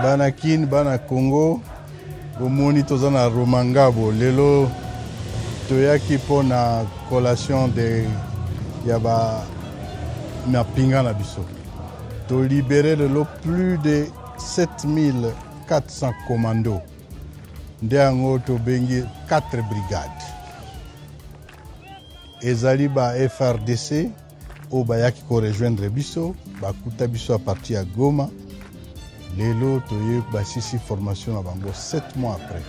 Banakin, Bana Congo, Bomoni Tozana Romangabo, Lelo Toyaki pour la collation de Yaba Napinga Nabiso. To libérer plus de 7400 commandos. Ndeango to bengi 4 brigades. Ezali ba FRDC au bayaki ko rejoindre biso, ba kuta biso à partir à Goma. Lelo to ye ba sisi formation à bango 7 mois après.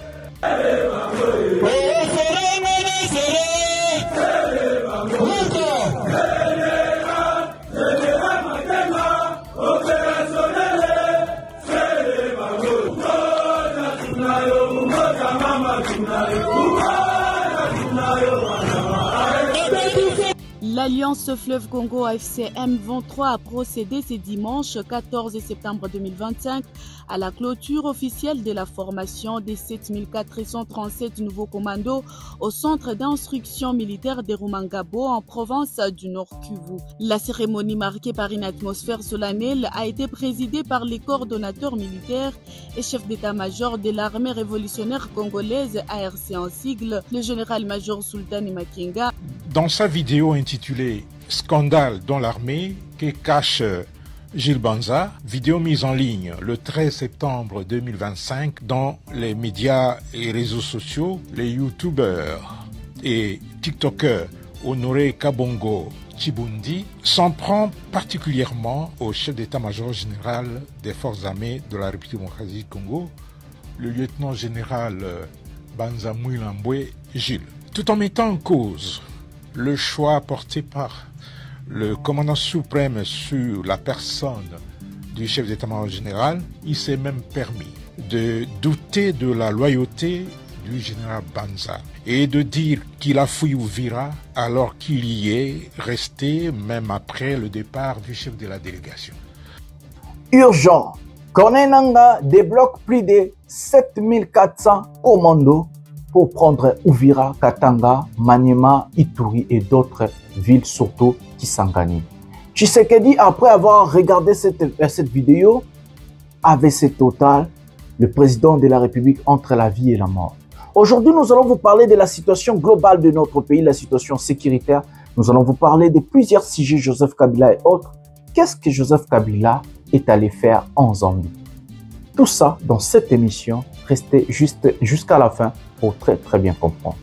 L'Alliance Fleuve Congo AFC M23 a procédé ce dimanche 14 septembre 2025 à la clôture officielle de la formation des 7437 nouveaux commandos au centre d'instruction militaire de Rumangabo en province du Nord Kivu. La cérémonie marquée par une atmosphère solennelle a été présidée par les coordonnateurs militaires et chefs d'état-major de l'armée révolutionnaire congolaise ARC en sigle, le général-major Sultani Makenga. Dans sa vidéo intitulée « Scandale dans l'armée » que cache Gilles Banza, vidéo mise en ligne le 13 septembre 2025 dans les médias et réseaux sociaux, les youtubeurs et tiktokers Honoré Kabongo Chibundi s'en prend particulièrement au chef d'état-major général des forces armées de la République démocratique du Congo, le lieutenant-général Banza Mouilambwe Gilles, tout en mettant en cause le choix porté par le commandant suprême sur la personne du chef d'état-major général. Il s'est même permis de douter de la loyauté du général Banza et de dire qu'il a fouillé Uvira alors qu'il y est resté même après le départ du chef de la délégation. Urgent, Corneille Nangaa débloque plus de 7400 commandos pour prendre Uvira, Katanga, Maniema, Ituri et d'autres villes, surtout Kisangani. Tshisekedi, après avoir regardé cette vidéo, AVC total, le président de la République entre la vie et la mort. Aujourd'hui, nous allons vous parler de la situation globale de notre pays, la situation sécuritaire. Nous allons vous parler de plusieurs sujets, Joseph Kabila et autres. Qu'est-ce que Joseph Kabila est allé faire en Zambie? Tout ça dans cette émission. Restez jusqu'à la fin pour très bien comprendre.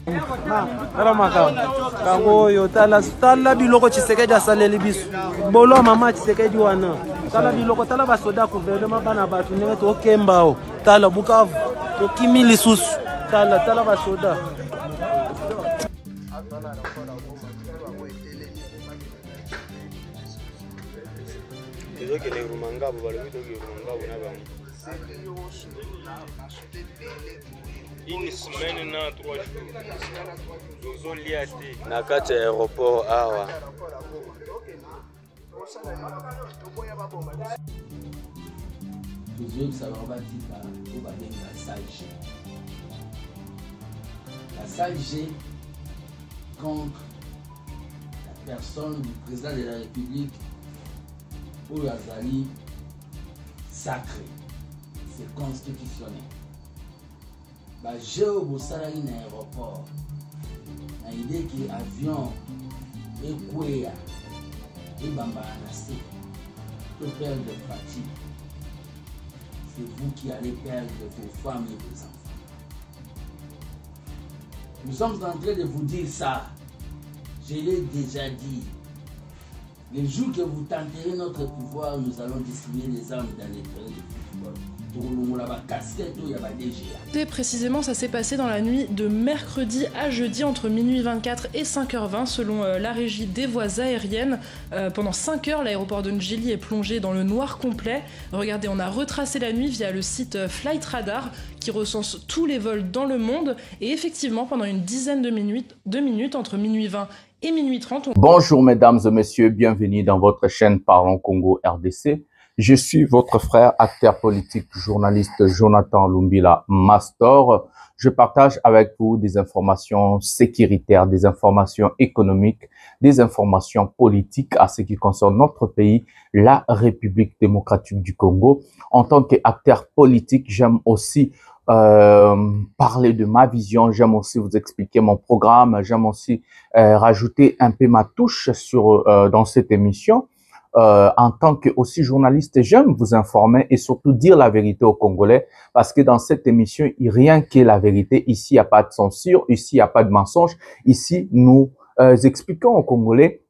Une semaine, non, 3 jours. Nakati aéroport awa. La salle G contre la personne du président de la République pour Azali sacré, c'est constitutionnel. Bah, j'ai au Bossalari dans l'aéroport. Dans l'idée que l'avion est Kouéa et Bamba Anassé peut perdre des pratiques. C'est vous qui allez perdre vos femmes et vos enfants. Nous sommes en train de vous dire ça. Je l'ai déjà dit. Le jour que vous tenterez notre pouvoir, nous allons distribuer les armes dans les terrains de football. Et précisément, ça s'est passé dans la nuit de mercredi à jeudi entre minuit 24 et 5h20 selon la régie des voies aériennes. Pendant 5 heures, l'aéroport de Ndjili est plongé dans le noir complet. Regardez, on a retracé la nuit via le site Flight Radar qui recense tous les vols dans le monde. Et effectivement, pendant une dizaine de minutes entre minuit 20 et minuit 30... Bonjour mesdames et messieurs, bienvenue dans votre chaîne Parlons Congo RDC. Je suis votre frère, acteur politique, journaliste Jonathan Lumbila Mastor. Je partage avec vous des informations sécuritaires, des informations économiques, des informations politiques à ce qui concerne notre pays, la République démocratique du Congo. En tant qu'acteur politique, j'aime aussi parler de ma vision, j'aime aussi vous expliquer mon programme, j'aime aussi rajouter un peu ma touche dans cette émission. En tant que aussi journaliste, j'aime vous informer et surtout dire la vérité aux Congolais parce que dans cette émission, il n'y a rien que la vérité. Ici, il n'y a pas de censure, ici, il n'y a pas de mensonge. Ici, nous expliquons aux Congolais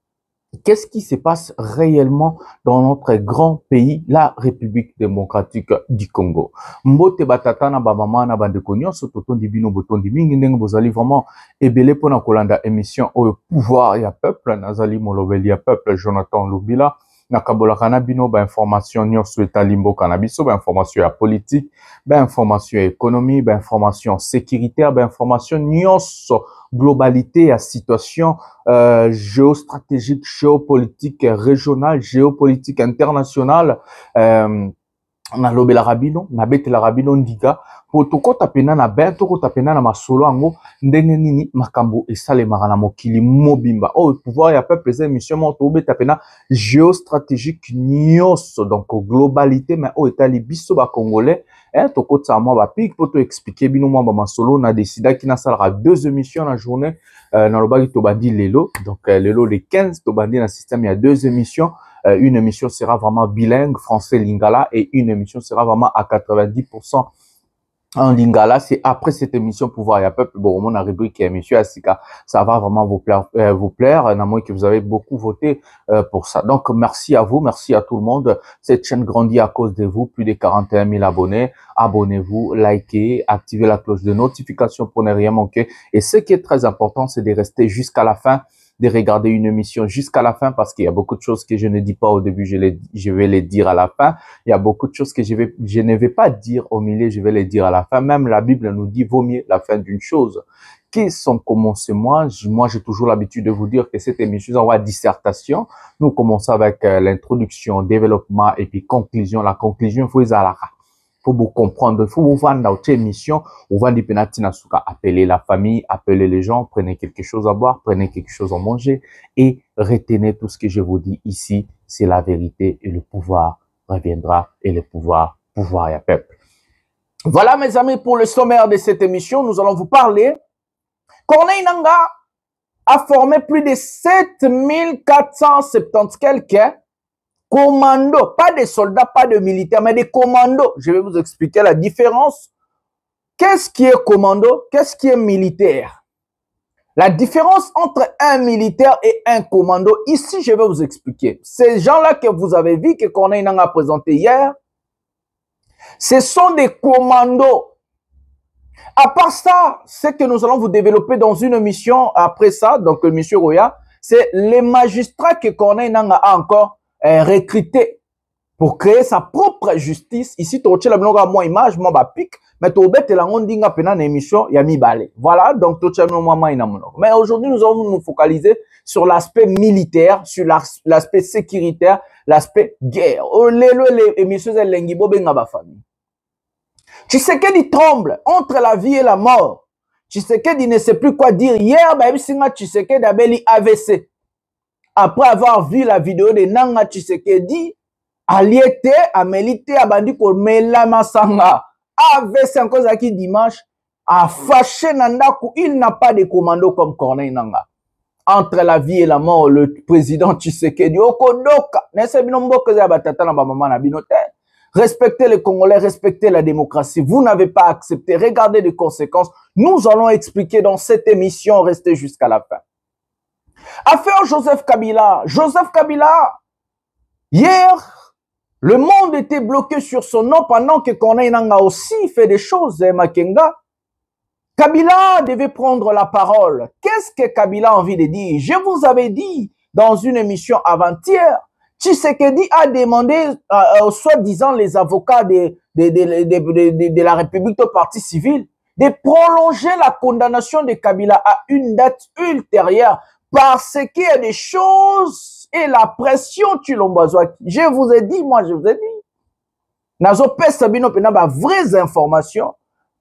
qu'est-ce qui se passe réellement dans notre grand pays, la République démocratique du Congo. Mbote batata na ba mama na bande konyo soto tondi bino botondi mingi ndenge bozali vraiment ebele pona kolanda émission au pouvoir ya peuple nazali molobeli ya peuple Jonathan Lubila na kabolaka na bino ba information nyonso etali mboka na biso ba information ya politique, ba information ya économie, ba information sécuritaire, ba information nyonso globalité à situation géostratégique, géopolitique régionale, géopolitique internationale. Na lobela rabino, na betela rabino ndiga, po toko tapena na ben, toko tapena na masolo ango, ndenge nini makambo esale marana mokili mobimba. Oh, pouvoir ya peuple les émissions monto tapena géostratégique nyos, donc globalité, mais oh etali biso ba congolais, toko tsama ba pik poto expliquer bino mwa ba masolo na décida ki na salera 2 émissions la journée, na lobaki to bandi lelo, donc lelo les 15 to bandi na système il y a 2 émissions. Une émission sera vraiment bilingue, français-lingala, et une émission sera vraiment à 90% en lingala. C'est après cette émission Pouvoir et Peuple, bon, mon rubrique émission Asika, ça va vraiment vous plaire, moi que vous avez beaucoup voté pour ça. Donc, merci à vous, merci à tout le monde. Cette chaîne grandit à cause de vous, plus de 41 000 abonnés. Abonnez-vous, likez, activez la cloche de notification pour ne rien manquer. Et ce qui est très important, c'est de rester jusqu'à la fin, de regarder une émission jusqu'à la fin parce qu'il y a beaucoup de choses que je ne dis pas au début, je vais les dire à la fin. Il y a beaucoup de choses que je ne vais pas dire au milieu, je vais les dire à la fin. Même la Bible nous dit vaut mieux la fin d'une chose que son commencement. Moi, j'ai toujours l'habitude de vous dire que cette émission, on va dissertation. Nous commençons avec l'introduction, développement et puis conclusion. La conclusion, il faut faut vous comprendre, il faut vous vendre dans votre émission, vous vendez penatina souka, appelez la famille, appelez les gens, prenez quelque chose à boire, prenez quelque chose à manger et retenez tout ce que je vous dis ici, c'est la vérité et le pouvoir reviendra et le pouvoir et à peuple. Voilà mes amis pour le sommaire de cette émission, nous allons vous parler. Corneille Nangaa a formé plus de 7470 quelqu'un. Commando, pas des soldats, pas de militaires, mais des commandos. Je vais vous expliquer la différence. Qu'est-ce qui est commando? Qu'est-ce qui est militaire? La différence entre un militaire et un commando, ici, je vais vous expliquer. Ces gens-là que vous avez vus, que Corneille Nangaa a présenté hier, ce sont des commandos. À part ça, ce que nous allons vous développer dans une mission après ça, donc M. Roya, c'est les magistrats que Corneille Nangaa a encore recruté pour créer sa propre justice. Ici, tu as moi image, moi ba pic, mais tu as la ondinga pena na émission yami balé. Voilà, donc tu as moi inamono. Mais aujourd'hui, nous allons nous focaliser sur l'aspect militaire, sur l'aspect sécuritaire, l'aspect guerre. Les émissions de l'engibo benga ba famille. Tshisekedi tremble entre la vie et la mort. Tshisekedi ne sait plus quoi dire. Hier, bah singa Tshisekedi abeli AVC. Après avoir vu la vidéo de Nanga Tshisekedi, Aliete, Amelite, Abandi pour Mela Masanga, AVC encore Zaki dimanche, a fâché Nandaku, il n'a pas de commando comme Corneille Nangaa. Entre la vie et la mort, le président Tshisekedi, Okodoka, respectez les Congolais, respectez la démocratie. Vous n'avez pas accepté, regardez les conséquences. Nous allons expliquer dans cette émission, restez jusqu'à la fin. Affaire Joseph Kabila. Joseph Kabila, hier, le monde était bloqué sur son nom pendant que Corneille Nangaa aussi fait des choses, Makenga. Kabila devait prendre la parole. Qu'est-ce que Kabila a envie de dire? Je vous avais dit dans une émission avant-hier, Tshisekedi a demandé, soi-disant les avocats de la République au parti civil, de prolonger la condamnation de Kabila à une date ultérieure. Parce qu'il y a des choses et la pression Tshilombo Azwaki. Je vous ai dit, moi je vous ai dit, Nazo pesa bino pena ba vraies informations.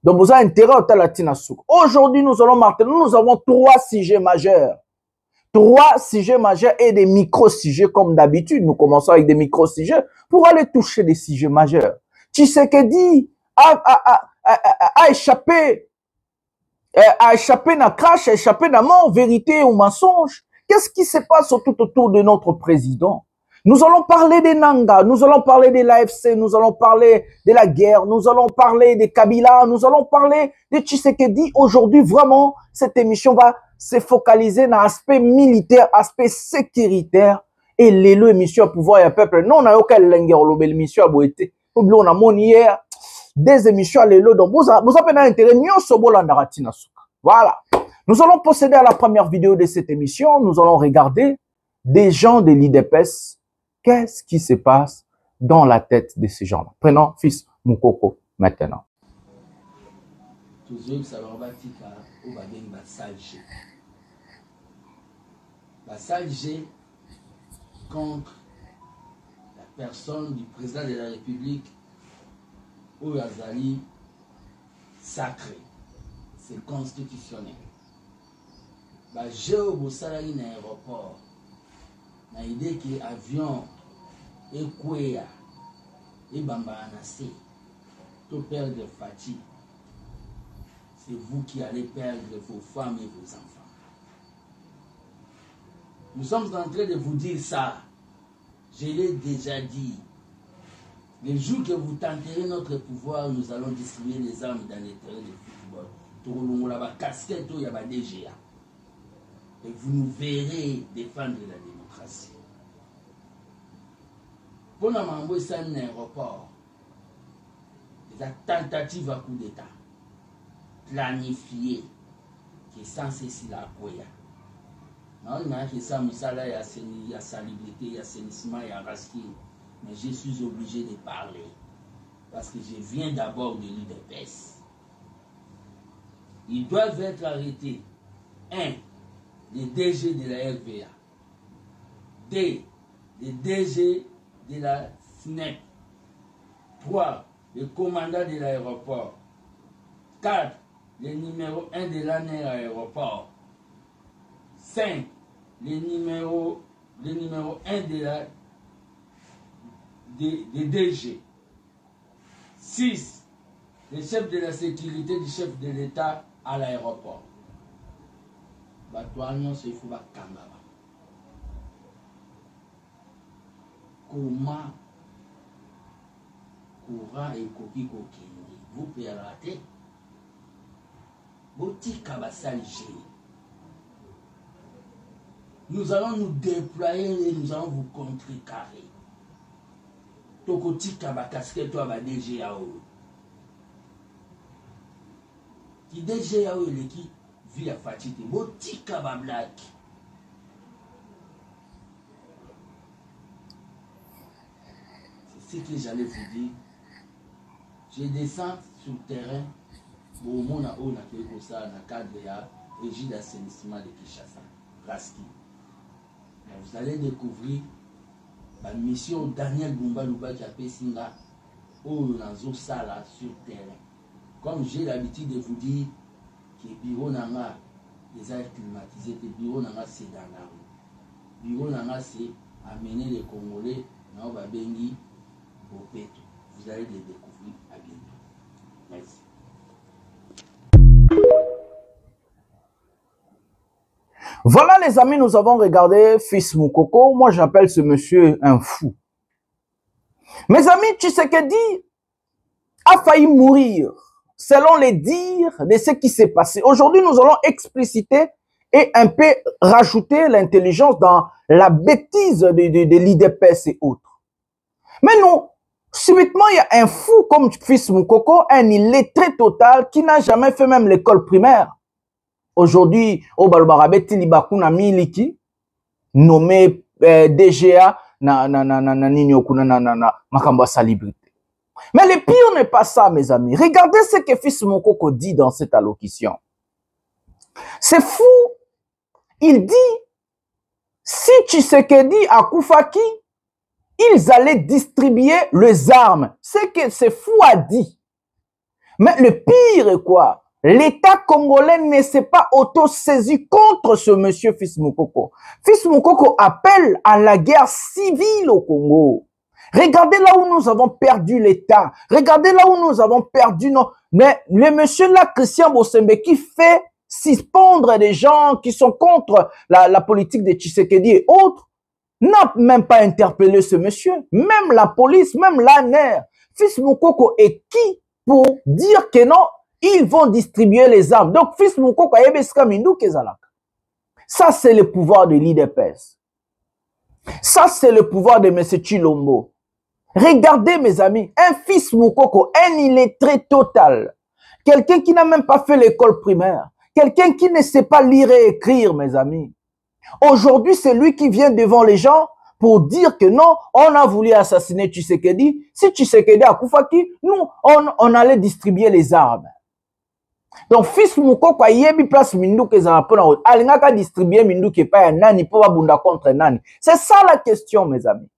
Donc vous avez intérêt au talatina souk. Aujourd'hui, nous allons marteler, nous avons 3 sujets majeurs. 3 sujets majeurs et des micro-sujets comme d'habitude. Nous commençons avec des micro-sujets pour aller toucher des sujets majeurs. Tshisekedi a échappé na crash, a échappé na mort, vérité ou mensonge. Qu'est-ce qui se passe tout autour de notre président? Nous allons parler des Nanga, nous allons parler de l'AFC, nous allons parler de la guerre, nous allons parler de Kabila, nous allons parler de Tshisekedi. Aujourd'hui, vraiment, cette émission va se focaliser dans l'aspect militaire, aspect sécuritaire et l'émission à pouvoir et à peuple. Non, on n'a aucun langue, l'émission à boité. On a mon hier, des émissions à l'élo, donc vous avez intérêt, voilà. Nous allons procéder à la première vidéo de cette émission. Nous allons regarder des gens de l'IDPS. Qu'est-ce qui se passe dans la tête de ces gens-là? Prenons Fils Moukoko maintenant. Toujours ça va au Bassalge contre la personne du président de la République ou Azali sacré. C'est constitutionnel. J'ai au salarié dans l'aéroport. Na idée que avion et Kwea et Bamba Anase, tout perdre fatigue. C'est vous qui allez perdre vos femmes et vos enfants. Nous sommes en train de vous dire ça. Je l'ai déjà dit. Le jour que vous tenterez notre pouvoir, nous allons distribuer les armes dans les terrains de football. Tout le monde casquette, il y a des DGA. Et vous nous verrez défendre la démocratie. Pour nous envoyer un aéroport, des tentatives à coup d'État, planifiées, qui est censé s'y la couille. On a que ça, il y a salubrité, il y a assainissement, il y a rasquille. Mais je suis obligé de parler. Parce que je viens d'abord de l'UDPS. Ils doivent être arrêtés. 1. Les DG de la RVA. 2. Les DG de la SNEP. 3. Le commandant de l'aéroport. 4. Le numéro 1 de l'année à l'aéroport. 5. Le numéro 1 de la des DG. 6. Le chef de la sécurité du chef de l'État à l'aéroport. Comment courant et coquille coquille vous pouvez rater nous allons nous déployer et nous allons vous contrecarrer. Tokoti kaba casquette toi ba DGAO. Qui DGAO est qui vit à fatigué. Boti kaba black. C'est ce que j'allais vous dire. Je descends sur le terrain. Bon, mon a on a fait comme ça dans le cadre de la régie d'assainissement de Kinshasa. Raski. Vous allez découvrir la mission Daniel Bumbalouba qui a fait Singa au Nazo Sala sur terrain. Comme j'ai l'habitude de vous dire que bureau nanga des airs climatisés, que bureau nanga c'est dans la rue. Bureau nanga c'est amener les Congolais dans Babengi au Péto. Vous allez les découvrir à bientôt. Merci. Voilà les amis, nous avons regardé Fils Moukoko. Moi j'appelle ce monsieur un fou. Mes amis, Tshisekedi a failli mourir selon les dires de ce qui s'est passé. Aujourd'hui, nous allons expliciter et un peu rajouter l'intelligence dans la bêtise de l'IDPS et autres. Mais non, subitement, il y a un fou comme Fils Moukoko, un illettré total qui n'a jamais fait même l'école primaire. Aujourd'hui, au Balbarabé, Tilibakuna Miliki, nommé DGA, Makamba Salibrité. Mais le pire n'est pas ça, mes amis. Regardez ce que Fils Moukoko dit dans cette allocution. C'est fou. Il dit, si Tshisekedi a Koufaki, ils allaient distribuer les armes. C'est que c'est fou à dire. Mais le pire est quoi? L'État congolais ne s'est pas auto-saisi contre ce monsieur Fils Moukoko. Fils Moukoko appelle à la guerre civile au Congo. Regardez là où nous avons perdu l'État. Regardez là où nous avons perdu nos... Mais le monsieur là, Christian Bossembe, qui fait suspendre des gens qui sont contre la politique de Tshisekedi et autres, n'a même pas interpellé ce monsieur. Même la police, même l'ANR. Fils Moukoko est qui pour dire que non, ils vont distribuer les armes. Donc, Fils Moukoko a yebeska mindu kezalaka. Ça, c'est le pouvoir de l'IDPS. Ça, c'est le pouvoir de M. Chilombo. Regardez, mes amis, un Fils Moukoko, un illettré total. Quelqu'un qui n'a même pas fait l'école primaire. Quelqu'un qui ne sait pas lire et écrire, mes amis. Aujourd'hui, c'est lui qui vient devant les gens pour dire que non, on a voulu assassiner Tshisekedi. Si Tshisekedi a Koufaki, nous, on allait distribuer les armes. Donc, Fils Moukoko a yebi place mindu kezala pona alingaka distribuer mindu ke pa ya nani po ba bunda contre nani. C'est ça la question, mes amis.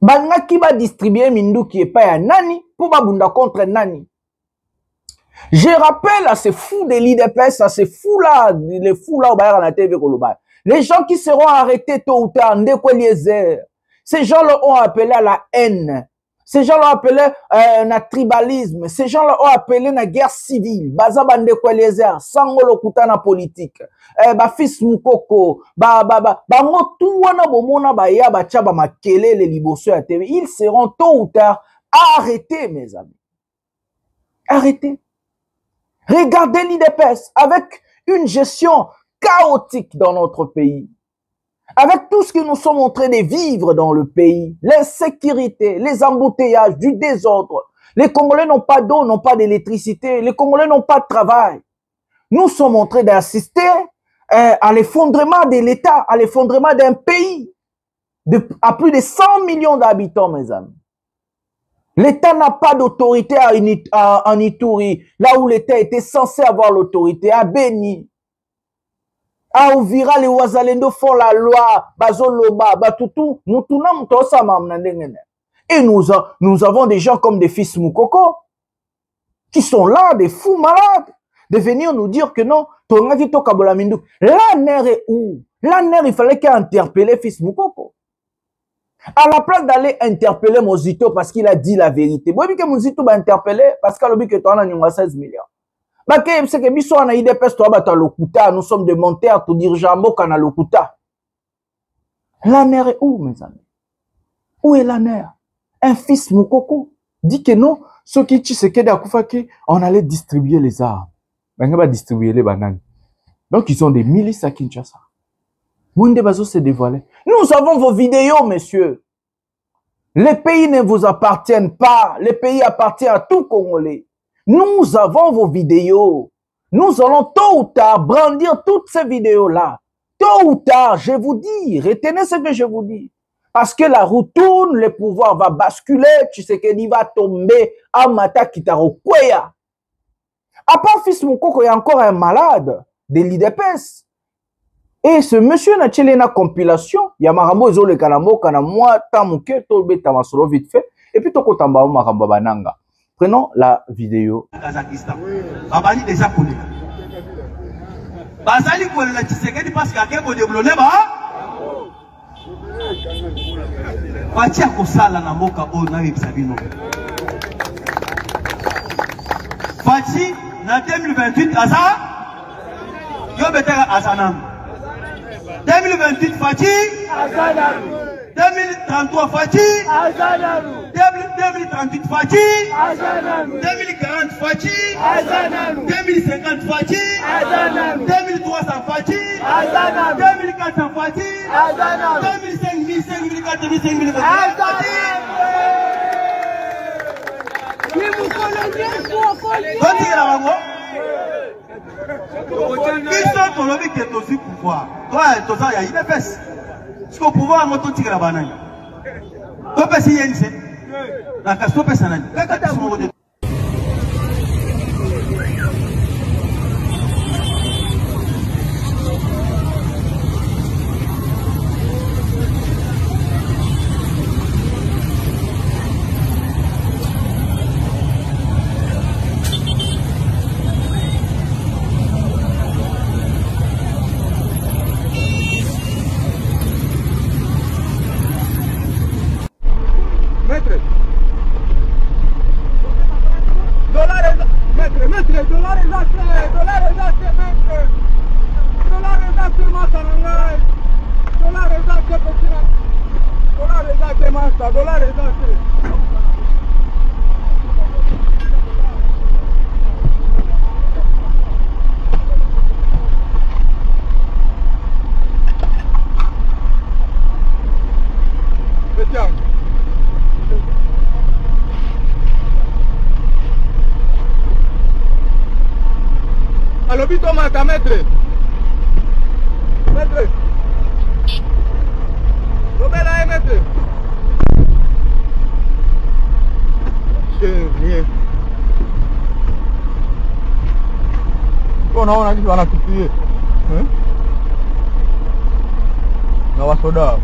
Balanga ki ba distribuer mindu ki pa ya nani po ba bunda contre nani. Je rappelle à ces fous de l'IDPS, à ces fous là, les fous là au Bayard na TV Koloba. Les gens qui seront arrêtés tôt ou tard, Ndeko Eliezer, ces gens-là ont appelé à la haine. Ces gens-là ont appelé à tribalisme. Ces gens-là ont appelé à la guerre civile. Baza Ndeko Eliezer, Sangolo Kutana politique. Fils Moukoko, motu wana bomona ya chaba makele les liboso à TV. Ils seront tôt ou tard arrêtés, mes amis. Arrêtés. Regardez l'IDPS avec une gestion chaotique dans notre pays. Avec tout ce que nous sommes en train de vivre dans le pays, l'insécurité, les embouteillages, du désordre. Les Congolais n'ont pas d'eau, n'ont pas d'électricité. Les Congolais n'ont pas de travail. Nous sommes en train d'assister à l'effondrement de l'État, à l'effondrement d'un pays à plus de 100 millions d'habitants, mes amis. L'État n'a pas d'autorité en Ituri, là où l'État était censé avoir l'autorité, à Beni. À Ouvira, les Ouazalendo font la loi, Bazoloba, Batutu, et nous avons des gens comme des Fils Moukoko, qui sont là, des fous malades, de venir nous dire que non, l'ANR est où? L'ANR, il fallait qu'il interpelle Fils Moukoko. À la place d'aller interpeller Mozito parce qu'il a dit la vérité. Vous voyez que Mozito va interpeller parce qu'il a dit que tu as 16 millions. C'est que biso na IDPS to abata lokuta, nous sommes des monteurs pour dire jambo kana lokuta. L'ANR est où, mes amis? Où est l'ANR? Un Fils Moukoko dit que non, ceux qui Tshisekedi a Koufaki, on allait distribuer les armes. On va distribuer les bananes. Donc ils ont des milices à Kinshasa. Mounde Bazo s'est dévoilé. Nous avons vos vidéos, messieurs. Les pays ne vous appartiennent pas. Les pays appartiennent à tout Congolais. Nous avons vos vidéos. Nous allons tôt ou tard brandir toutes ces vidéos-là. Tôt ou tard, je vous dis, retenez ce que je vous dis. Parce que la roue tourne, le pouvoir va basculer, Tshisekedi va tomber, Amata Kitaro Kweya. À part Fils Moukoko, il y a encore un malade de l'IDPS. Et ce monsieur n'a pas une compilation. Il y a Marambo Ezo le Kanamo, Kanamwa, Tamuke, Tolbe Tamasolo vite fait. Et puis Toko Tambao Marambo Bananga. Prenons la vidéo. Kazakhstan. Babani déjà connu. Bazali ko la Tshisekedi parce qu'il y a ko développer ba. Batia ko sala na moka o na yebisabino. Fati na 2028 asa yo betaka asana. 2028 Fati Azanaru. 2033 Fati Azanaru. 2038 Fati Azanaru. 2040 Fati Azanaru. 2050 Fati Azanaru. 2300 Fati Azanaru. 2400 Fati Azanaru. 2005 5000 5000 Fati. Qui sont ton lobby qui est aussi pouvoir? Toi, tu as une épaisse. Est-ce qu'on pouvoir en tirer la banane? Tu peux essayer une scène. La casse, tu peux essayer. tomate, maître. Maître. Lobela, maître. Bien. On a dit wana tupiye. Na wasoda.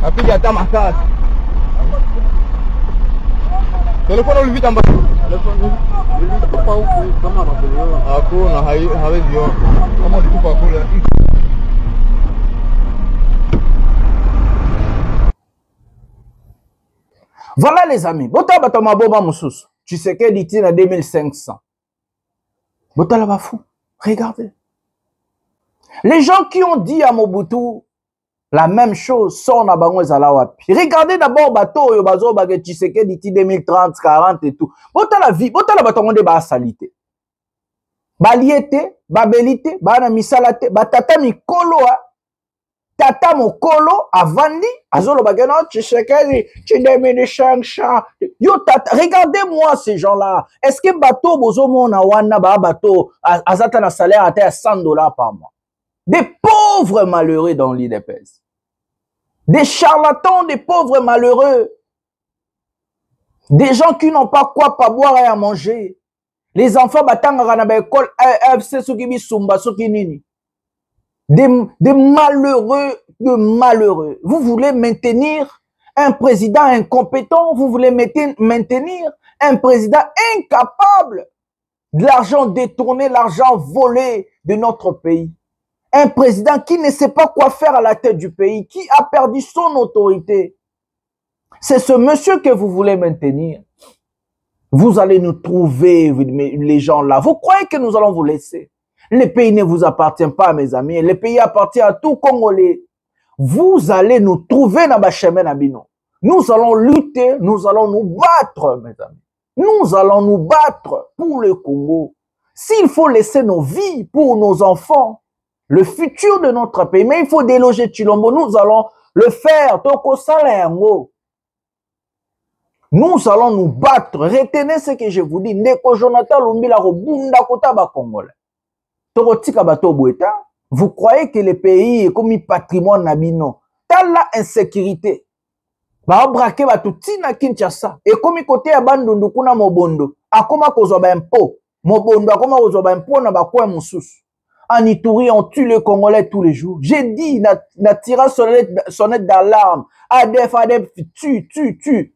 Apiga hata makasi. Telefoni ulivita mbali. Telefoni ulivitupa huku kama wapeleo. Hakuna hawezi yo. Kama ulitupa kule. Voilà les amis. Bota bata maboba mususu. Tu sais que dit na 2500. Bota la bafou. Regardez. Les gens qui ont dit à Mobutu la même chose sont na bango ezala wapi. Regardez d'abord bateau yo bazo bagé tu sais que dit 2030 40 et tout. Bota la vie, bota la batongo de ba salité. Ba liete, ba belité, ba na misalate, ba tata mikolo tata mokolo avandi azolo bagé non tu sais que tu demines chancha. Yo tata, regardez-moi ces gens-là. Est-ce que bateau bozo mona wana ba bateau azata na salaire à $100 par mois? Des pauvres malheureux dans l'IDPS. Des charlatans, des pauvres malheureux. Des gens qui n'ont pas quoi pas boire et à manger. Les enfants batanga na école FC Sukibi Sumba Sukinini. Des malheureux, de malheureux. Vous voulez maintenir un président incompétent, vous voulez maintenir un président incapable de l'argent détourné, l'argent volé de notre pays. Un président qui ne sait pas quoi faire à la tête du pays, qui a perdu son autorité. C'est ce monsieur que vous voulez maintenir. Vous allez nous trouver, les gens là. Vous croyez que nous allons vous laisser? Le pays ne vous appartient pas, mes amis. Le pays appartient à tout Congolais. Vous allez nous trouver dans le chemin Nabino. Nous allons lutter, nous allons nous battre, mes amis. Nous allons nous battre pour le Congo. S'il faut laisser nos vies pour nos enfants, le futur de notre pays, mais il faut déloger Tshilombo, nous allons le faire. Nous allons nous battre. Retenez ce que je vous dis. Ndeko Jonathan Lumbila Robunda Kota ba Congolais. Torotika bato boeta. Vous croyez que le pays est comme un patrimoine nabino? T'as la insécurité. Ba braquer bato tina Kinshasa. Et comme côté ya bandundu kuna mobondo. Akoma kozwa ba impôt. Mobondo akoma kozwa ba impôt na ba kwa mususu. En Ituri, on tue les Congolais tous les jours. J'ai dit, na tirant sonnette d'alarme. ADF, tue.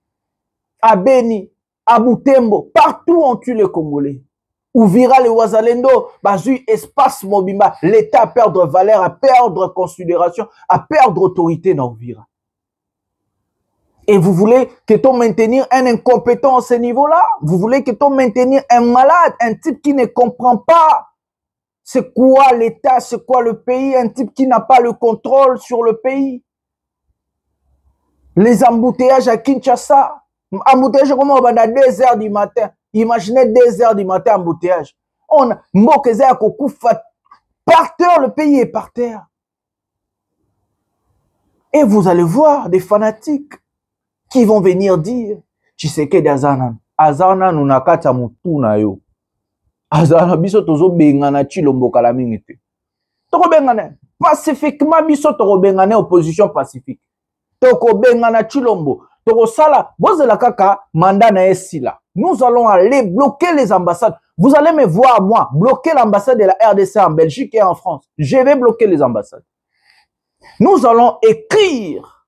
À Beni, à Butembo, partout on tue les Congolais. Ouvira le Wazalendo, bazu espace Mobimba. L'État à perdre valeur, à perdre considération, à perdre autorité dans Ouvira. Et vous voulez que ton maintenir un incompétent à ce niveau-là? Vous voulez que ton maintenir un malade, un type qui ne comprend pas c'est quoi l'État, c'est quoi le pays, un type qui n'a pas le contrôle sur le pays. Les embouteillages à Kinshasa, embouteillage comme on à 2 heures du matin. Imaginez 2 heures du matin embouteillage. On Mokeza Kokoufa par terre, le pays est par terre. Et vous allez voir des fanatiques qui vont venir dire, tu sais que d'Azanan, Azanan ou Nakata Mutuna yo. Azana biso tozo bengana Tshilombo kala mingi te. Toko bengana pacifiquement biso toko bengana opposition pacifique. Toko bengana Tshilombo. Toko sala bozela kaka mandat na esila. Nous allons aller bloquer les ambassades. Vous allez me voir moi bloquer l'ambassade de la RDC en Belgique et en France. Je vais bloquer les ambassades. Nous allons écrire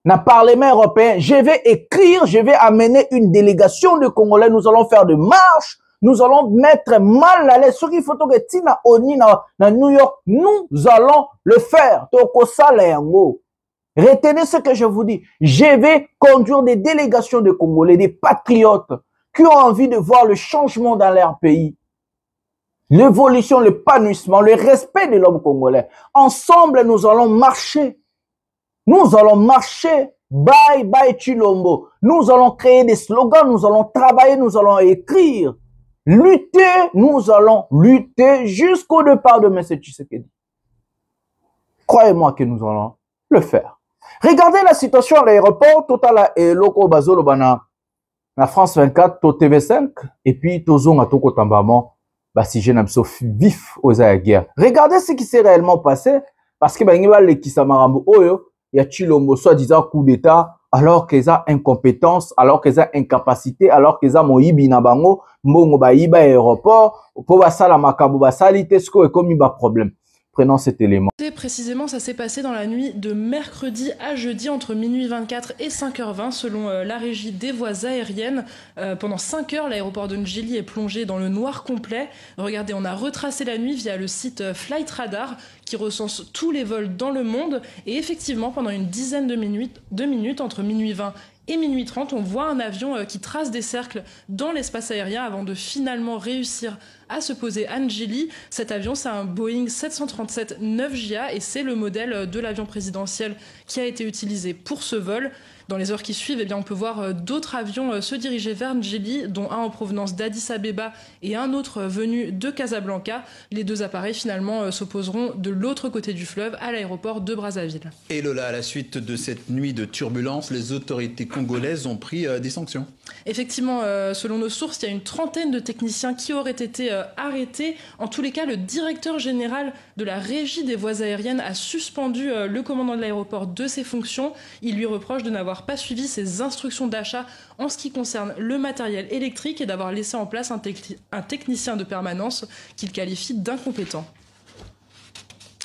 dans le Parlement européen. Je vais écrire, je vais amener une délégation de Congolais. Nous allons faire de marches. Nous allons mettre mal à l'aise. Ce qu'il faut que Tina Oni na New York, nous allons le faire. Retenez ce que je vous dis. Je vais conduire des délégations de Congolais, des patriotes qui ont envie de voir le changement dans leur pays. L'évolution, l'épanouissement, le respect de l'homme congolais. Ensemble, nous allons marcher. Nous allons marcher. Bye bye Tshilombo. Nous allons créer des slogans, nous allons travailler, nous allons écrire. lutter, nous allons lutter jusqu'au départ de M. Tshisekedi. Croyez-moi que nous allons le faire. Regardez la situation à l'aéroport, total et loco bazolo bana na France 24, to TV5 et puis tozong à toko tambamo ba si jeune abso vif aux guerre. Regardez ce qui s'est réellement passé parce que bangi ba le kisamarambo oyo ya Chilombo soi-disant coup d'état alors qu'ils ont incompétence, alors qu'ils ont incapacité, alors qu'ils ont moyibi na bango mbongo ba iba aéroport po ba sala makambo ba salite sko et comme ba problème. Prenons cet élément. Précisément, ça s'est passé dans la nuit de mercredi à jeudi entre minuit 24 et 5h20 selon la régie des voies aériennes. Pendant 5 heures, l'aéroport de Ndjili est plongé dans le noir complet. Regardez, on a retracé la nuit via le site Flight Radar qui recense tous les vols dans le monde. Et effectivement, pendant une dizaine de minutes entre minuit 20 et minuit 30, on voit un avion qui trace des cercles dans l'espace aérien avant de finalement réussir à se poser à Ndjili. Cet avion, c'est un Boeing 737-9JA et c'est le modèle de l'avion présidentiel qui a été utilisé pour ce vol. Dans les heures qui suivent, eh bien, on peut voir d'autres avions se diriger vers Ndjili, dont un en provenance d'Addis Abeba et un autre venu de Casablanca. Les deux appareils, finalement, s'opposeront de l'autre côté du fleuve, à l'aéroport de Brazzaville. Et Lola, à la suite de cette nuit de turbulence, les autorités congolaises ont pris des sanctions. Effectivement, selon nos sources, il y a une trentaine de techniciens qui auraient été arrêtés. En tous les cas, le directeur général de la régie des voies aériennes a suspendu le commandant de l'aéroport de ses fonctions. Il lui reproche de n'avoir pas suivi ses instructions d'achat en ce qui concerne le matériel électrique et d'avoir laissé en place un technicien de permanence qu'il qualifie d'incompétent.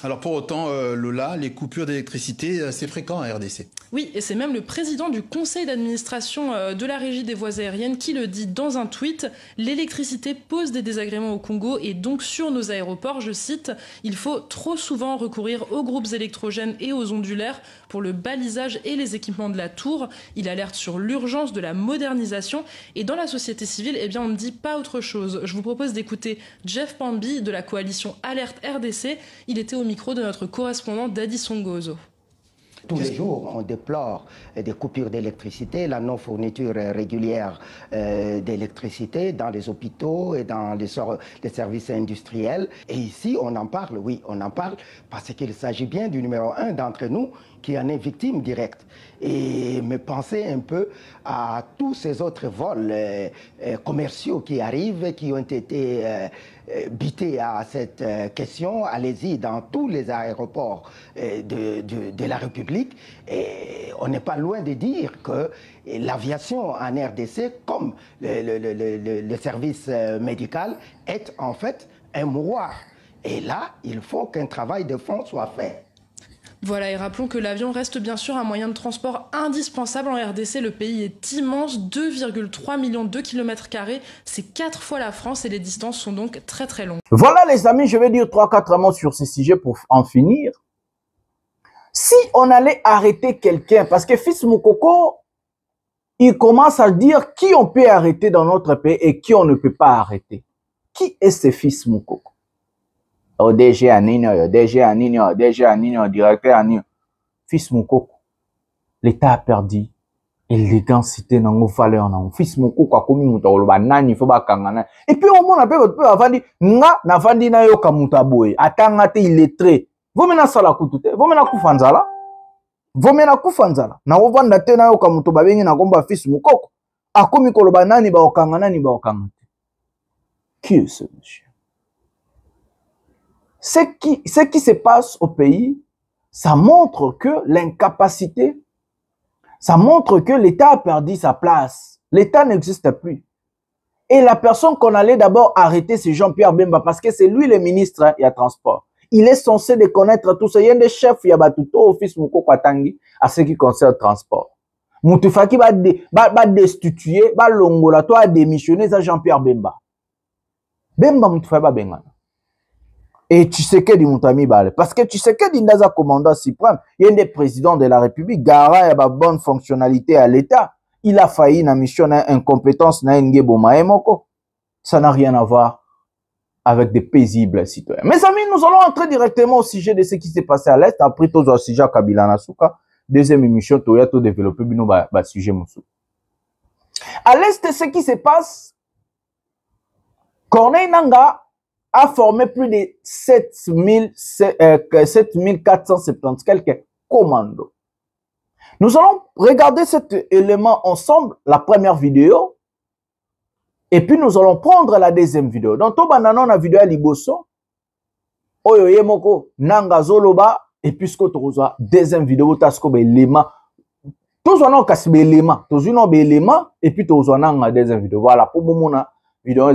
Alors pour autant, Lola, les coupures d'électricité, c'est fréquent à RDC. Oui, et c'est même le président du conseil d'administration de la régie des voies aériennes qui le dit dans un tweet. L'électricité pose des désagréments au Congo et donc sur nos aéroports, je cite, il faut trop souvent recourir aux groupes électrogènes et aux ondulaires pour le balisage et les équipements de la tour. Il alerte sur l'urgence de la modernisation et dans la société civile, eh bien, on ne dit pas autre chose. Je vous propose d'écouter Jeff Pambi de la coalition Alerte RDC. Il était au micro de notre correspondant Dadi Songozo. Tous les jours, on déplore des coupures d'électricité, la non-fourniture régulière d'électricité dans les hôpitaux et dans les services industriels. Et ici, on en parle, oui, on en parle parce qu'il s'agit bien du numéro 1 d'entre nous qui en est victime directe. Et me penser un peu à tous ces autres vols commerciaux qui arrivent, qui ont été bités à cette question. Allez-y dans tous les aéroports de la République. Et on n'est pas loin de dire que l'aviation en RDC, comme le service médical, est en fait un mouroir. Et là, il faut qu'un travail de fond soit fait. Voilà, et rappelons que l'avion reste bien sûr un moyen de transport indispensable en RDC. Le pays est immense, 2,3 millions de kilomètres carrés. C'est 4 fois la France et les distances sont donc très très longues. Voilà les amis, je vais dire 3-4 mots sur ce sujet pour en finir. Si on allait arrêter quelqu'un, parce que Fils Moukoko, il commence à dire qui on peut arrêter dans notre pays et qui on ne peut pas arrêter. Qui est ce Fils Moukoko? Au DG Anino, DG Anino, DG Anino, directeur Anino. Fils Moukoko, l'État a perdu élégantité dans nos valeurs. Fils Moukoko a commis mutoloba nani faut ba kangana. Et puis au moins on peut avandi nga na vandi na yo kamutaboy. Atanga te illettré. Vomena sala kutute, vomena kufanzala. Vomena kufanzala. Na ovanda te na yo kamutoba bengi na komba Fils Moukoko. A commis koloba nani ba okangana ni ba okangana. Qui est ce monsieur? Ce qui se passe au pays, ça montre que l'incapacité, ça montre que l'État a perdu sa place. L'État n'existe plus. Et la personne qu'on allait d'abord arrêter, c'est Jean-Pierre Bemba, parce que c'est lui le ministre, hein, il y a transport. Il est censé de connaître tout ça. Il y a des chefs, il y a Batuto, Office Moukoko Tangi, à ce qui concerne le transport. Moutoufa qui va destituer, va longola, toi démissionner, ça Jean-Pierre Bemba. Bemba Moutoufa va bengana. Et Tshisekedi Moutami Bale. Parce que Tshisekedi Ndaza commandant suprême, il y a des présidents de la République, garant et la bonne fonctionnalité à l'État. Il a failli na mission, na incompétence, na Ngeboma et Moko. Ça n'a rien à voir avec des paisibles citoyens. Mes amis, nous allons entrer directement au sujet de ce qui s'est passé à l'Est. Après, tout au sujet à Kabila Nasuka. Deuxième émission, tu as développé un sujet moussou. À l'Est, ce qui se passe, Corneille Nangaa a formé plus de 7470 quelques commandos. Nous allons regarder cet élément ensemble, la première vidéo, et puis nous allons prendre la deuxième vidéo. Donc, tout banana na vidéo à Liboso, Oyo Yemoko, Nanga Zoloba, et puis ce que tu as deuxième vidéo, tu as l'élément. Tous on a cassé l'élément, tous on a l'élément, et puis tous on a la deuxième vidéo. Voilà, pour mon vidéo,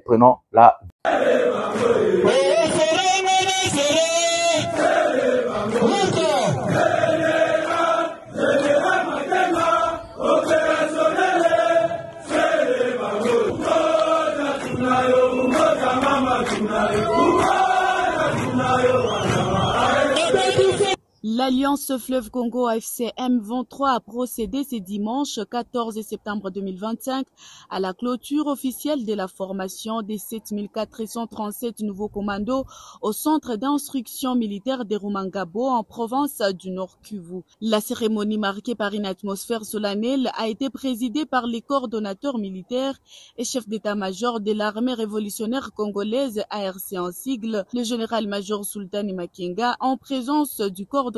prenons la L'Alliance Fleuve Congo AFC M23 a procédé ce dimanche 14 septembre 2025 à la clôture officielle de la formation des 7437 nouveaux commandos au centre d'instruction militaire de Rumangabo en province du Nord Kivu. La cérémonie marquée par une atmosphère solennelle a été présidée par les coordonnateurs militaires et chefs d'état-major de l'armée révolutionnaire congolaise ARC en sigle, le général-major Sultani Makenga, en présence du coordonnateur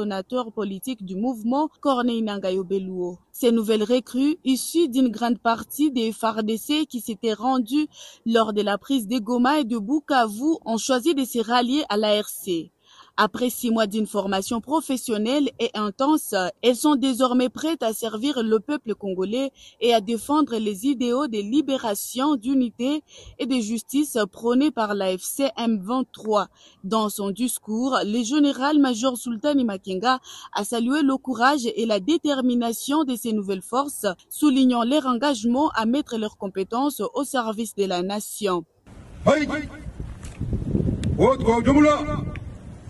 politique du mouvement Corneille Nangaa Yobeluo. Ces nouvelles recrues, issues d'une grande partie des FARDC qui s'étaient rendus lors de la prise de Goma et de Bukavu, ont choisi de se rallier à l'ARC. Après 6 mois d'une formation professionnelle et intense, elles sont désormais prêtes à servir le peuple congolais et à défendre les idéaux de libération, d'unité et de justice prônés par l'AFC M23. Dans son discours, le général-major Sultani Makenga a salué le courage et la détermination de ces nouvelles forces, soulignant leur engagement à mettre leurs compétences au service de la nation.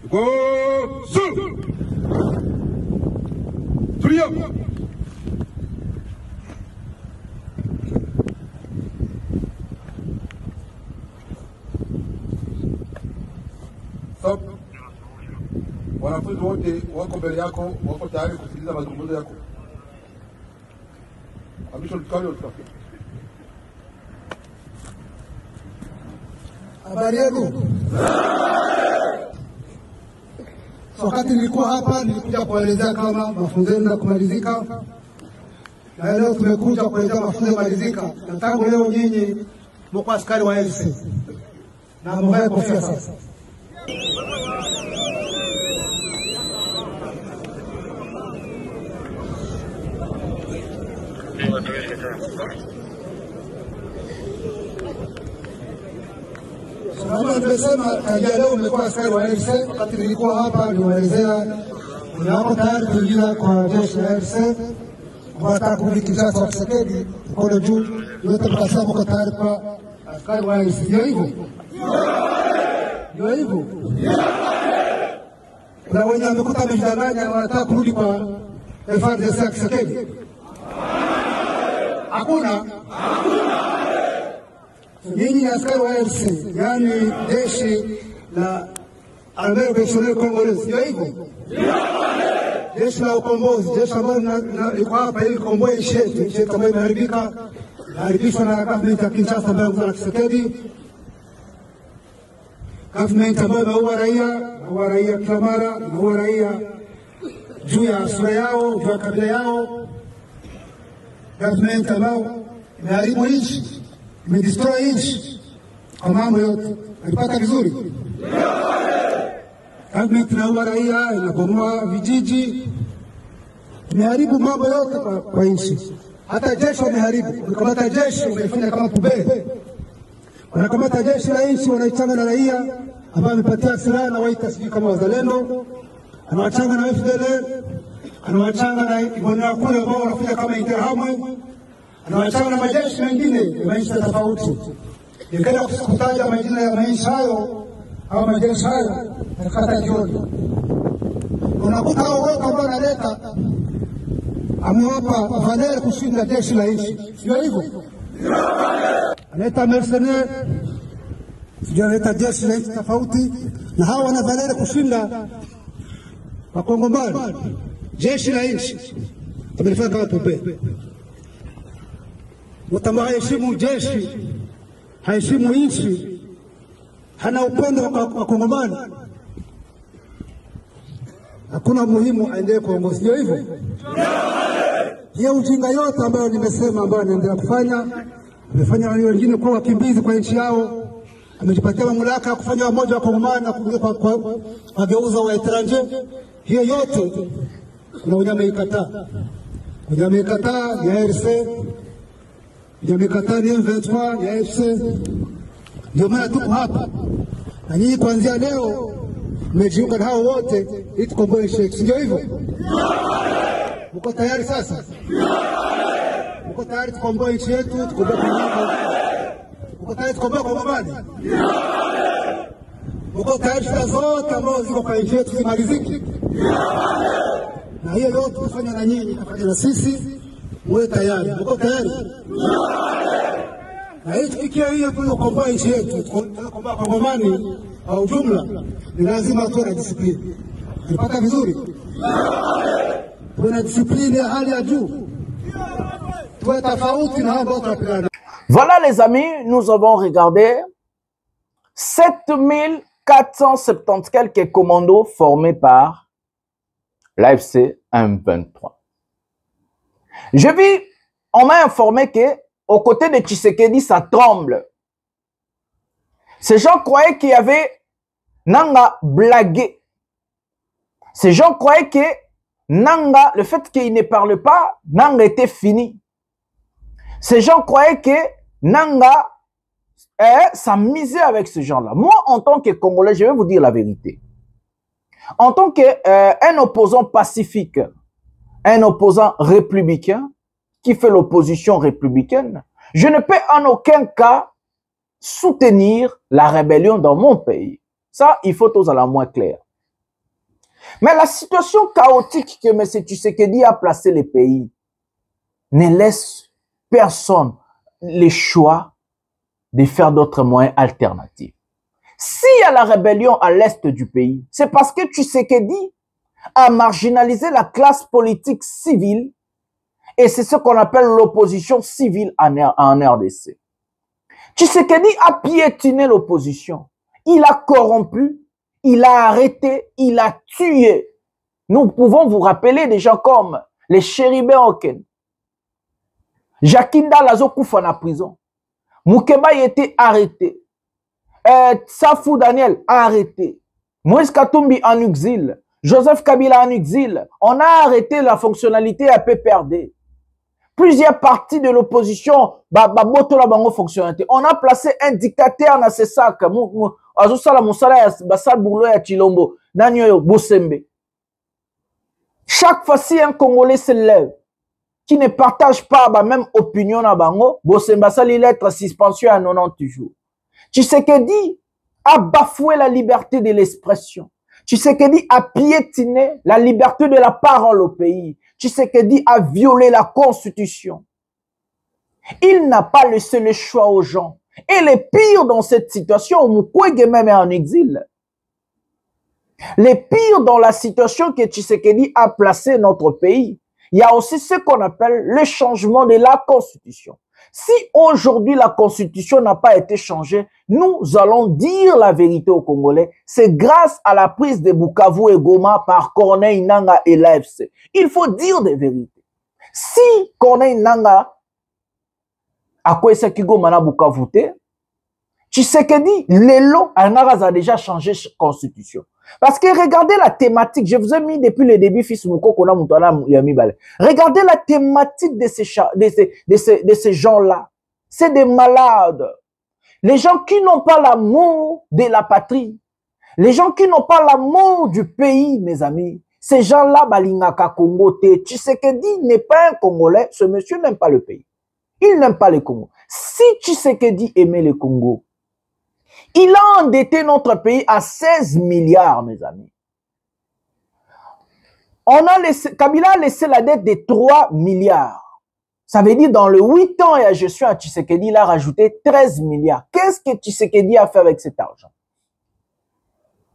Go Sul! Trio! Stop. Wanafunzi wote wako mbele yako, wako tayari kusikiliza mazungumzo yako. Amisho tukali utafika. Habari yenu? Wakati nilikuwa hapa nilikuja kuelezea kama mafunzo yenu kumalizika, na leo tumekuja kuelezea mafunzo yamalizika, na tangu leo nyinyi mko askari wa LC na mvae kofia sasa. Kama nimesema tangia leo umekuwa askari wa LC, wakati nilikuwa hapa niwaelezea wako tayari kuingia kwa jeshi la LC, wataka kurudi Kinshasa wa Tshisekedi, mkono juu, yote mkasema mko tayari kwa askari wa LC. Ndio hivyo? Ndio hivyo? Kuna wenye wamekuta wamejidanganya wanataka kurudi kwa FARDC ya Tshisekedi. Hakuna. Nyinyi ni askari wa LC, yani jeshi la Armée Révolutionnaire Congolaise, ndio hivyo? Jeshi la ukombozi, jeshi ambalo liko hapa ili komboe nchi yetu ambayo imeharibishwa na government ya Kinshasa ambayo inaongozwa na Tshisekedi, government ambayo inaua raia kila mara, inaua raia juu ya sura yao, juu ya kabila yao, government ambayo imeharibu nchi, imedestroy nchi kwa mambo yote. Alipata vizuri? Government inaua raia, inabomoa vijiji, imeharibu mambo yote kwa nchi. Hata jeshi wameharibu. Wanakamata jeshi wamefanya kama pubele. Wanakamata jeshi la nchi wanaichanga na raia ambao wamepatia silaha na waita sijui kama wazalendo, anawachanga na FDLR, anawachanga na Ibonera kule ambao wanafanya kama Interahamwe, anawachanga na majeshi mengine ya maisha tofauti. Nikaenda kutaja majina ya maisha hayo au majeshi hayo nakata jioni. Unakuta hao wote ambao wanaleta amewapa Valer kushinda jeshi la nchi, sio hivyo? Analeta mercenaire, sio analeta jeshi la nchi tofauti, na hawa wana Valer kushinda Wakongomani, jeshi la nchi. Tumefanya kama pepe. Mtamheshimu jeshi haheshimu nchi, hana upendo wa Kongomani, hakuna muhimu aendelee kuongoza. Sio hivyo? Hiyo ujinga yote ambayo nimesema, ambayo anaendelea kufanya, amefanya wengine kuwa wakimbizi kwa nchi yao, amejipatia mamlaka ya kufanya wamoja wa Kongomani na kugeuza wa etranje. Hiyo yote na unyameikataa. Unyameikataa ni ARC, unyameikataa ni M23, ni AFC. Ndio maana tuko hapa. Na nyinyi kuanzia leo mmejiunga na hao wote ili tukomboe nchi yetu. Ndio hivyo? Mko tayari sasa? Mko tayari tukomboe nchi yetu, tukomboe Kongomani? Mko tayari tukomboe Kongomani? Mko tayari shida zote ambazo ziko kwa nchi yetu zimalizike? Na hiyo yote tufanya na nyinyi, tufanya na sisi, muwe tayari. Mko tayari? Na hii tukikia hiyo tukomboe nchi yetu, tukomboe Kongomani kwa ujumla, ni lazima tuwe na disiplini. Nipata vizuri? Tuwe na disiplini ya hali ya juu. Tuwe tofauti na hao ambao tunapigana. Voilà les amis, nous avons regardé 7470 quelques commandos formés par l'AFC M23. Je vis, on m'a informé que aux côtés de Tshisekedi, ça tremble. Ces gens croyaient qu'il y avait Nanga blagué. Ces gens croyaient que Nanga, le fait qu'il ne parle pas, Nanga était fini. Ces gens croyaient que Nanga s'amusait avec ces gens-là. Moi, en tant que Congolais, je vais vous dire la vérité. En tant qu'un opposant pacifique, un opposant républicain, qui fait l'opposition républicaine, je ne peux en aucun cas soutenir la rébellion dans mon pays. Ça, il faut tous à la moins clair. Mais la situation chaotique que M. Tshisekedi a placé les pays ne laisse personne le choix de faire d'autres moyens alternatifs. S'il y a la rébellion à l'est du pays, c'est parce que Tshisekedi a marginalisé la classe politique civile et c'est ce qu'on appelle l'opposition civile en RDC. Tshisekedi a piétiné l'opposition. Il a corrompu, il a arrêté, il a tué. Nous pouvons vous rappeler des gens comme les Chéribé Oken, Jakinda Lazo Koufa en prison, Moukeba a été arrêté, Safou Daniel arrêté, Moïse Katumbi en exil, Joseph Kabila en exil. On a arrêté la fonctionnalité à PPRD. Plusieurs partis de l'opposition, on a placé un dictateur dans ce sac. Chaque fois-ci, un Congolais se lève qui ne partage pas la même opinion à Bango, Bosemba sali lettre suspension à 90 jours. Tshisekedi a bafoué la liberté de l'expression. Tshisekedi a piétiné la liberté de la parole au pays. Tshisekedi a violé la constitution. Il n'a pas laissé le choix aux gens. Et le pire dans cette situation, Mukwege même est en exil. Le pire dans la situation que Tshisekedi a placé notre pays, il y a aussi ce qu'on appelle le changement de la constitution. Si aujourd'hui la constitution n'a pas été changée, nous allons dire la vérité aux Congolais. C'est grâce à la prise de Bukavu et Goma par Corneille Nangaa et l'AFC. Il faut dire des vérités. Si Corneille Nangaa a quoi ça qui Goma na Bukavu te, Tshisekedi, Lelo, a déjà changé la constitution. Parce que regardez la thématique, je vous ai mis depuis le début, fils Mouko, regardez la thématique de ces gens-là. C'est des malades. Les gens qui n'ont pas l'amour de la patrie. Les gens qui n'ont pas l'amour du pays, mes amis. Ces gens-là, Balingaka Congo, Tshisekedi n'est pas un Congolais. Ce monsieur n'aime pas le pays. Il n'aime pas le Congo. Si Tshisekedi aimait le Congo, il a endetté notre pays à 16 milliards, mes amis. Kabila a laissé la dette de 3 milliards. Ça veut dire dans le 8 ans et à gestion à Tshisekedi, il a rajouté 13 milliards. Qu'est-ce que Tshisekedi a fait avec cet argent?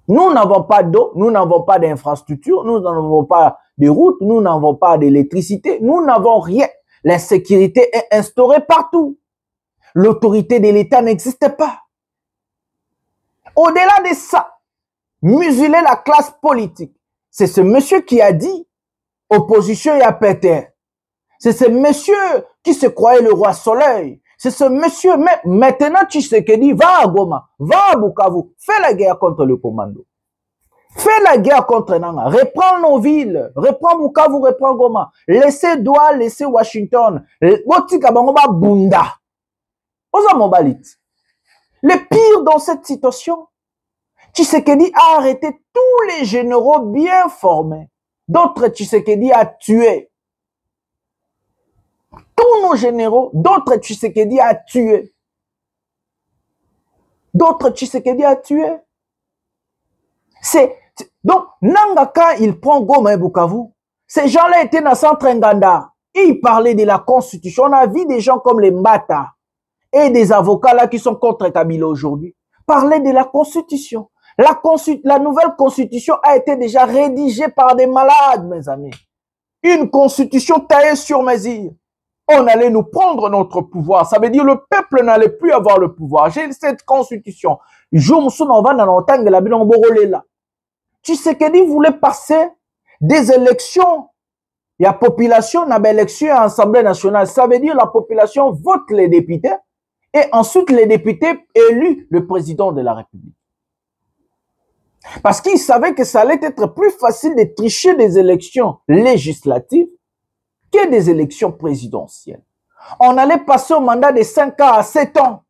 Nous n'avons pas d'eau, nous n'avons pas d'infrastructure, nous n'avons pas de routes, nous n'avons pas d'électricité, nous n'avons rien. L'insécurité est instaurée partout. L'autorité de l'État n'existait pas. Au-delà de ça, museler la classe politique. C'est ce monsieur qui a dit opposition et à péter. C'est ce monsieur qui se croyait le roi soleil. C'est ce monsieur, mais maintenant Tshisekedi va à Goma, va à Bukavu, fais la guerre contre le commando. Fais la guerre contre Nanga, reprends nos villes, reprends Bukavu, reprends Goma. Laissez Douala, laissez Washington. Botika Bangoba Bunda. Osa Mobalit. Le pire dans cette situation, Tshisekedi a arrêté tous les généraux bien formés. D'autres Tshisekedi a tué. Tous nos généraux, d'autres Tshisekedi a tué. D'autres Tshisekedi a tué. Donc, Nangaka, il prend Goma et Bukavu. Ces gens-là étaient dans le centre Nganda. Ils parlaient de la constitution. On a vu des gens comme les Mbata et des avocats là qui sont contre Kabila aujourd'hui. Parler de la constitution. La nouvelle constitution a été déjà rédigée par des malades, mes amis. Une constitution taillée sur mesure. On allait nous prendre notre pouvoir. Ça veut dire le peuple n'allait plus avoir le pouvoir. J'ai cette constitution. Tshisekedi voulait passer des élections. Il y a population, il y a élection à l'Assemblée nationale. Ça veut dire la population vote les députés et ensuite les députés élus le président de la République. Parce qu'il savait que ça allait être plus facile de tricher des élections législatives que des élections présidentielles. On allait passer au mandat de 5 ans à 7 ans.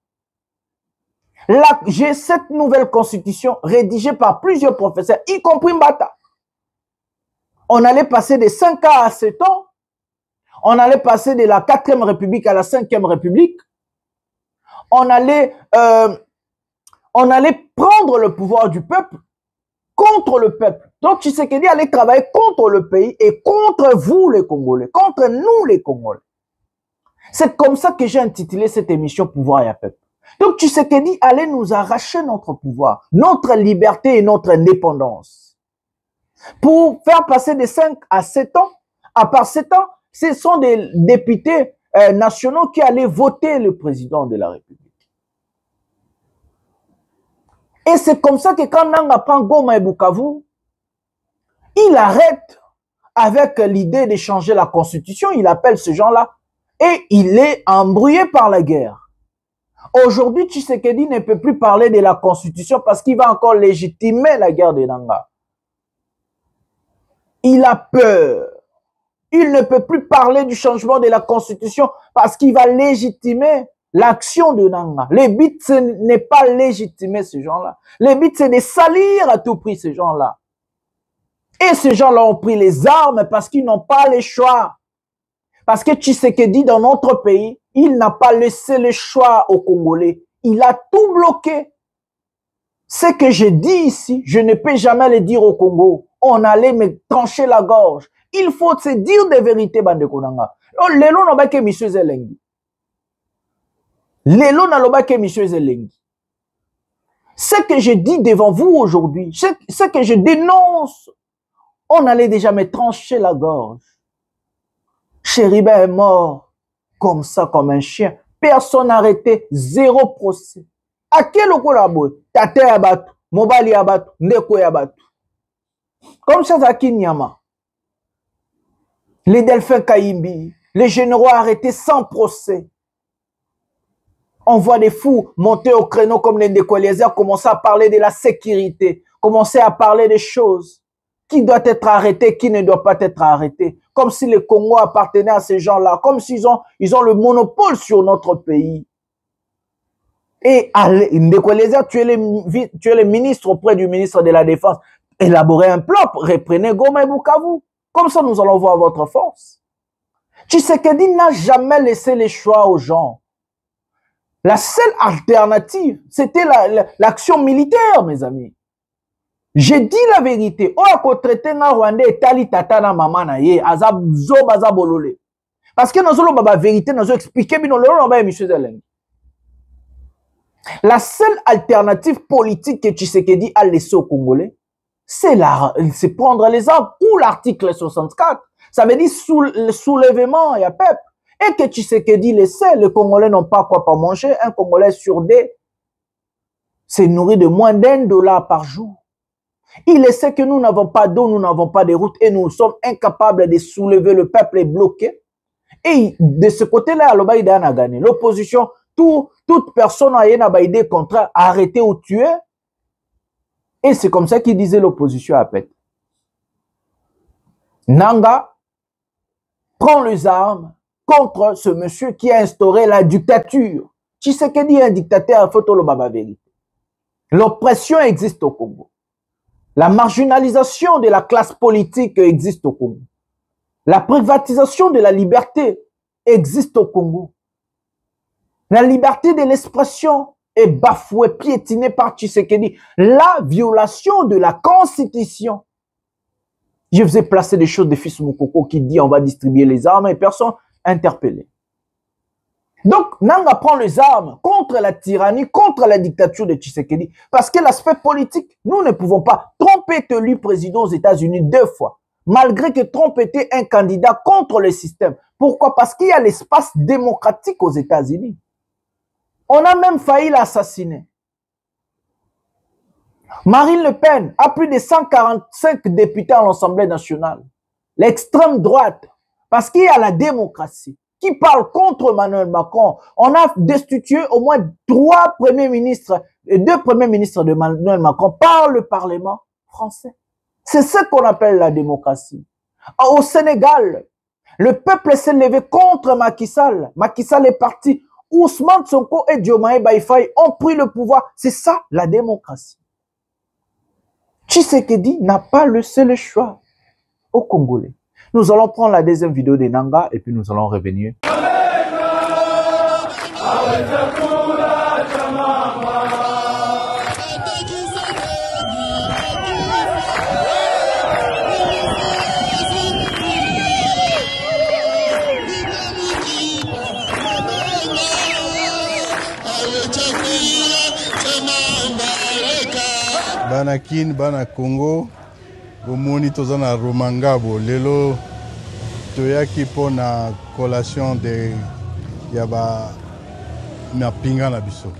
Là, j'ai cette nouvelle constitution rédigée par plusieurs professeurs, y compris Mbata. On allait passer de 5 ans à 7 ans. On allait passer de la 4e République à la 5e République. On allait prendre le pouvoir du peuple contre le peuple. Donc, Tshisekedi allait travailler contre le pays et contre vous, les Congolais, contre nous, les Congolais. C'est comme ça que j'ai intitulé cette émission Pouvoir et à peuple. Donc, Tshisekedi allait nous arracher notre pouvoir, notre liberté et notre indépendance. Pour faire passer de 5 à 7 ans, à part 7 ans, ce sont des députés nationaux qui allaient voter le président de la République. Et c'est comme ça que quand Nanga prend Goma et Bukavu, il arrête avec l'idée de changer la constitution, il appelle ces gens-là, et il est embrouillé par la guerre. Aujourd'hui, Tshisekedi ne peut plus parler de la constitution parce qu'il va encore légitimer la guerre de Nanga. Il a peur. Il ne peut plus parler du changement de la constitution parce qu'il va légitimer l'action de Nanga. Le but, ce n'est pas légitimer ces gens-là. Le but, c'est de salir à tout prix ces gens-là. Et ces gens-là ont pris les armes parce qu'ils n'ont pas le choix. Parce que Tshisekedi, dans notre pays, il n'a pas laissé le choix aux Congolais. Il a tout bloqué. Ce que je dis ici, je ne peux jamais le dire au Congo. On allait me trancher la gorge. Il faut se dire des vérités, bande Konanga. Lelo n'a pas que M. Zelengi. Lelo n'a pas que M. Zelengi. Ce que je dis devant vous aujourd'hui, ce que je dénonce, on allait déjà me trancher la gorge. Chériba est mort, comme ça, comme un chien. Personne n'a arrêté, 0 procès. À quel okolabo? Tate abatu, Mobali abatu, Ndeko abatu. Comme ça, Zaki Nyama. Les Delphins Kaimbi, les généraux arrêtés sans procès. On voit des fous monter au créneau comme les Ndeko Eliezer, commencer à parler de la sécurité, commencer à parler des choses. Qui doit être arrêté, qui ne doit pas être arrêté. Comme si le Congo appartenait à ces gens-là, comme s'ils ont le monopole sur notre pays. Et Ndeko Eliezer, tu es le ministre auprès du ministre de la Défense. Élaborez un plan, reprenez Goma et Bukavu. Comme ça, nous allons voir votre force. Tshisekedi n'a jamais laissé les choix aux gens. La seule alternative, c'était l'action militaire, mes amis. J'ai dit la vérité. On a traité na Rwanda et tali tata na mama na ye azab zo baza bolole. Parce que nous allons la vérité, nous allons expliquer bien le monsieur Zelengi. La seule alternative politique que Tshisekedi a laissé aux Congolais, c'est prendre les armes ou l'article 64. Ça veut dire le soulèvement et à peuple. et que Tshisekedi le sait, les Congolais n'ont pas quoi pour manger. Un Congolais sur deux se nourrit de moins d'$1 par jour. Il le sait que nous n'avons pas d'eau, nous n'avons pas de route et nous sommes incapables de soulever, le peuple est bloqué. Et de ce côté-là, l'Obaïda a gagné. L'opposition, toute personne a une idée contre arrêter ou tuer. Et c'est comme ça qu'il disait l'opposition à Pet. Nanga prend les armes contre ce monsieur qui a instauré la dictature. Tshisekedi est un dictateur, il faut tout le baba vérité. L'oppression existe au Congo. La marginalisation de la classe politique existe au Congo. La privatisation de la liberté existe au Congo. La liberté de l'expression est bafouée, piétinée par Tshisekedi. La violation de la Constitution. Je vous ai placé des choses de Fils Moukoko qui dit on va distribuer les armes et personne interpellé. Donc, Nanga prend les armes contre la tyrannie, contre la dictature de Tshisekedi. Parce que l'aspect politique, nous ne pouvons pas. Trump est élu président aux États-Unis 2 fois. Malgré que Trump était un candidat contre le système. Pourquoi? Parce qu'il y a l'espace démocratique aux États-Unis. On a même failli l'assassiner. Marine Le Pen a plus de 145 députés à l'Assemblée nationale. L'extrême droite, parce qu'il y a la démocratie, qui parle contre Emmanuel Macron. On a destitué au moins 3 premiers ministres et 2 premiers ministres de Emmanuel Macron par le Parlement français. C'est ce qu'on appelle la démocratie. Au Sénégal, le peuple s'est levé contre Macky Sall. Macky Sall est parti. Ousmane Sonko et Diomaye Faye ont pris le pouvoir. C'est ça la démocratie. Tshisekedi n'a pas laissé le choix aux Congolais. Nous allons prendre la deuxième vidéo de Nanga et puis nous allons revenir. Banakin, Bana Congo, bomoni tozana Romangabo, lelo toyaki po na collation de yaba na pinga na biso.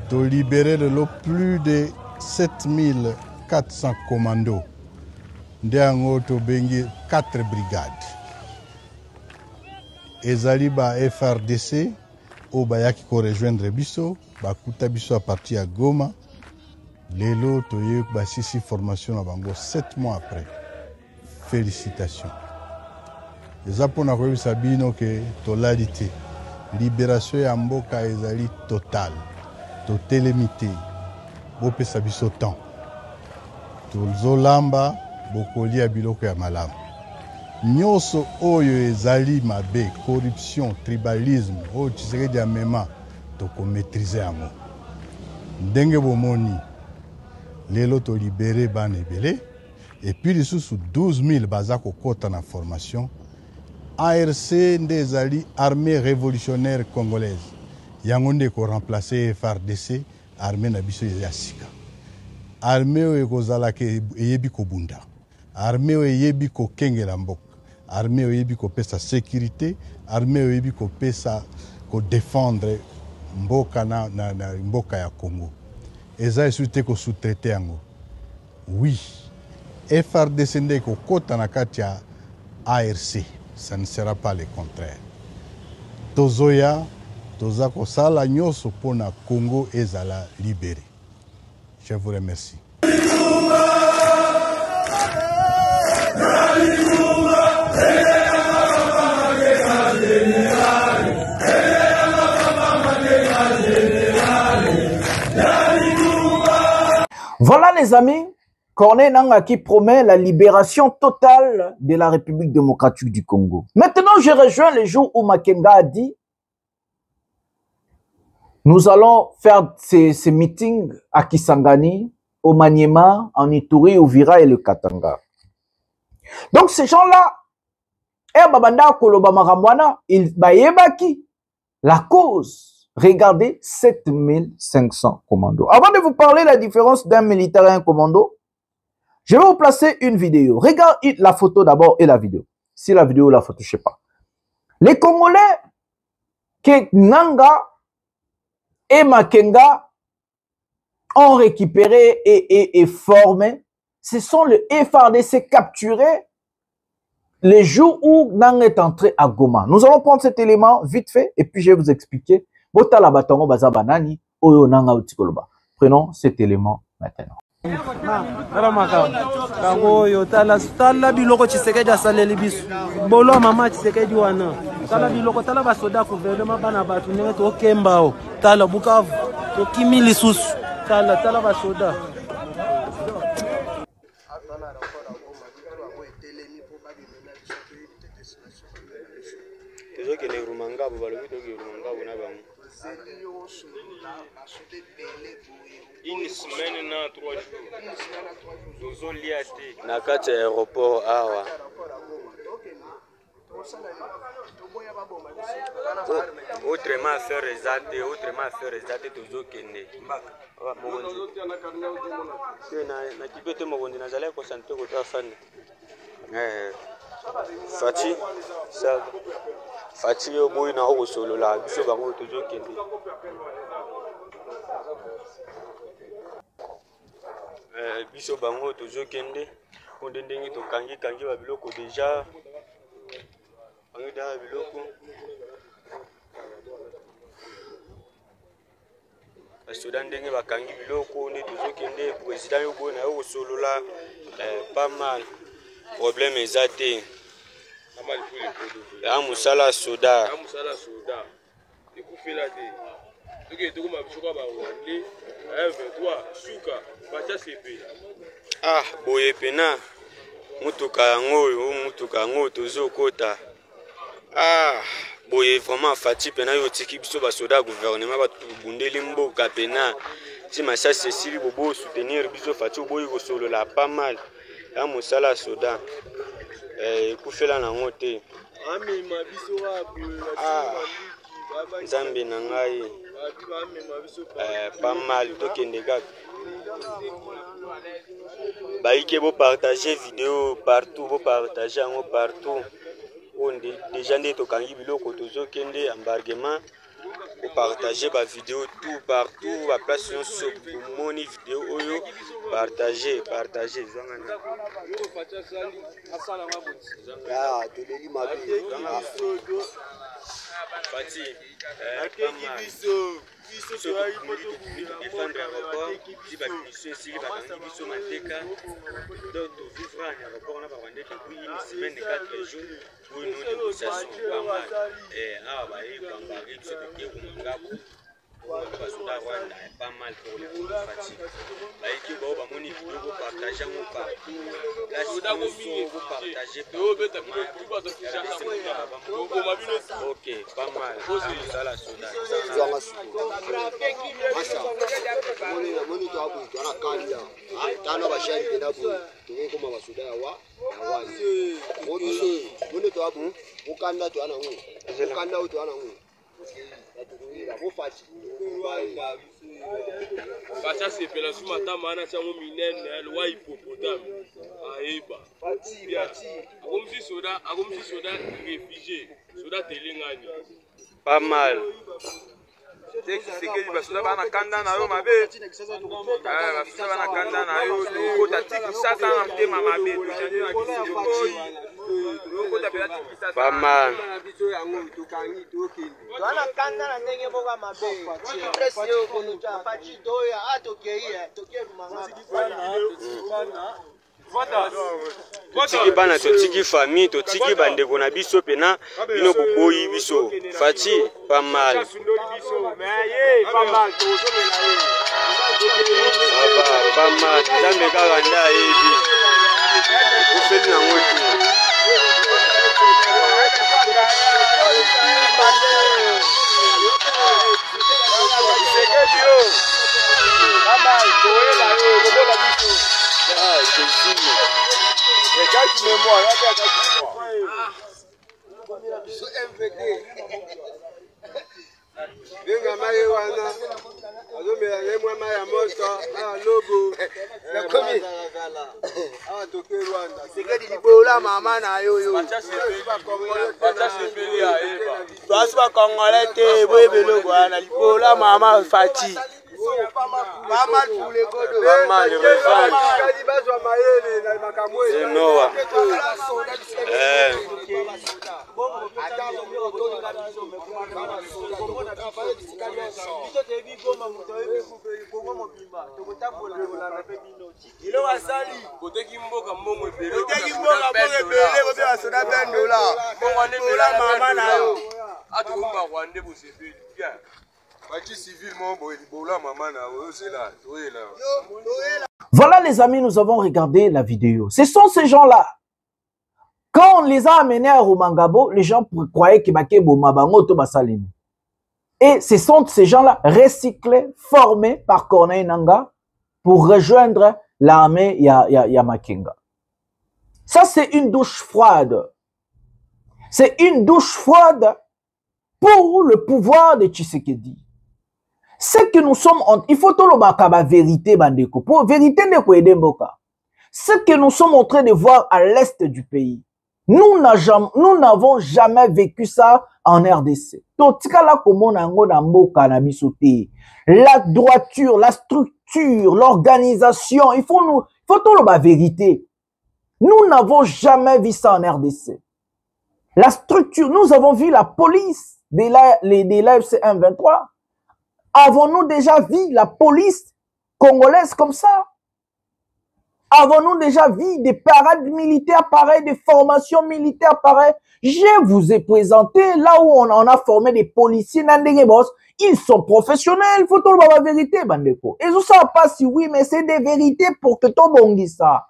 To libérer lelo plus de 7400 commandos. Ndeango to bengi 4 brigades. Ezali ba FRDC o bayaki ko rejoindre biso, bakuta biso à partir à Goma. Lelo toye basisi formation na bango 7 mois après. Félicitations. Eza pona koyebisa bino ke tolali te. Libération ya mboka ezali totale. Totelemi te. Bopesa biso temps. Tozolamba bokolia biloko ya malamu. Nyonso oyo ezali mabe, corruption, tribalisme, oyo Tshisekedi amema tokomaîtriser yango. Ndenge bomoni lelo to libéré bana ebele et puis lisusu 12 000 baza kokota na formation. ARC ndezali armée révolutionnaire congolaise yango nde ko remplacer FARDC armée na biso ya sika. Armée oyo ekozala ke eyebi kobunda, armée oyo eyebi kokengela mboka, armée oyo eyebi kopesa sécurité, armée oyo eyebi kopesa ko défendre mboka na mboka ya Congo. Eza esu te ko sous-traiter yango. Oui, FARDC nde ko kota na kati ya ARC, ça ne sera pas le contraire. Tozoya toza ko sala nyonso pona Congo ezala libéré. Je vous remercie. Voilà les amis, Corneille Nangaa qui promet la libération totale de la République démocratique du Congo. Maintenant, je rejoins les jours où Makenga a dit nous allons faire ces meetings à Kisangani, au Maniema, en Ituri, au Vira et le Katanga. Donc ces gens-là, ils bayebaki la cause. Regardez 7500 commandos. Avant de vous parler de la différence d'un militaire et un commando, je vais vous placer une vidéo. Regarde la photo d'abord et la vidéo. Si la vidéo ou la photo, je ne sais pas. Les Congolais que Nanga et Makenga ont récupéré et formé, ce sont les FARDC capturés les jours où Nanga est entré à Goma. Nous allons prendre cet élément vite fait et puis je vais vous expliquer. Prenons cet élément maintenant. Tala biloko Tshisekedi asaleli biso bolo mama Tshisekedi wana tala biloko tala basoda gouvernement bana batu ndenge tokembao tala Bukavu tokimi lisusu tala basoda tozokende Rumangabo balobi tokende Rumangabo na bango une semaine na 3 jours tozolia te na kati ya aéroport awa autrement faire ezate tozokende na kibete mokondi nazali kosante kota afande Fati yo boyi na okosolola biso bango tozokende biso bango tozokende konde ndenge tokangi ba biloko déjà bangi da biloko basoda ndenge bakangi biloko nde tozokende président yo boyi na yo kosolola pas mal problème eza te ya musala soda ekufela te toke tokoma bisoka bawande A23 suka bacha sepela boye pena mutuka yango tozokota boye vraiment fati pena yo tiki biso basoda gouvernement batubundeli mboka pena ti masasi esili bobo soutenir biso fati boyi kosolola pas mal ya musala soda ekufela nango te nzambe na ngai pas mal tokende kaka baike bopartage vidéo partout bopartage yango partout déjà nde tokangi biloko tozokende embarquement bopartage bavidéo tout partout baplace nyonso bomoni vidéo oyo partage zwangana Fati, défendre l'aéroport, si les vacances sont mateka, donc tu vivras en aéroport, on a pas depuis une semaine et 4 jours pour une négociation pas mal. Et pas mal pour les Fati. Baiki bao bamoni vidéo vous partagez mon partout. Là vous partagez OK, pas mal. Ça la soda. Bacha sepela suma tamana chango minene lwa hippopotame aiba akomsi soda réfugié soda telengani pas mal c'est que basoda bana kanda na yo mabe basoda bana kanda na yo ko tatiki sasa na mtema mabe pas mal Wana kanda na ndenge boka mabe. Presse yo konuta fachi doya atokeye tokeye manga. Totiki bana totiki famille totiki bandeko na biso pena bino boboyi biso Fati pas mal pas mal zambe kaka nda yebi kufeli na ngoti Venga maye wana azomela ngemwe maya moska logo na komi awa toke Rwanda Sekedi libola mama na yo yo bacha sepeli ya basu ba Congolais te boye beloko na lipola mama Fati. Pas mal pour les godos. Pas mal les revanches. C'est Noah. Voilà les amis, nous avons regardé la vidéo. Ce sont ces gens-là. Quand on les a amenés à Rumangabo, les gens croyaient que Bakebo Mabango to Basalini. Et ce sont ces gens-là recyclés, formés par Corneille Nangaa pour rejoindre l'armée Makenga. Ça, c'est une douche froide. C'est une douche froide pour le pouvoir de Tshisekedi. C'est que nous sommes il faut tout le vérité bandeko pour vérité ndeko edemboka. Ce que nous sommes en train de voir à l'est du pays, nous n'avons jamais vécu ça en RDC. La droiture, la structure, l'organisation, il faut tout le vérité. Nous n'avons jamais vu ça en RDC. La structure, nous avons vu la police de l'AFC M23. Avons-nous déjà vu la police congolaise comme ça? Avons-nous déjà vu des parades militaires pareilles, des formations militaires pareilles? Je vous ai présenté là où on a formé des policiers, ils sont professionnels, il faut tout la vérité, bandeko. Et ça passe si oui, mais c'est des vérités pour que tout le monde ça.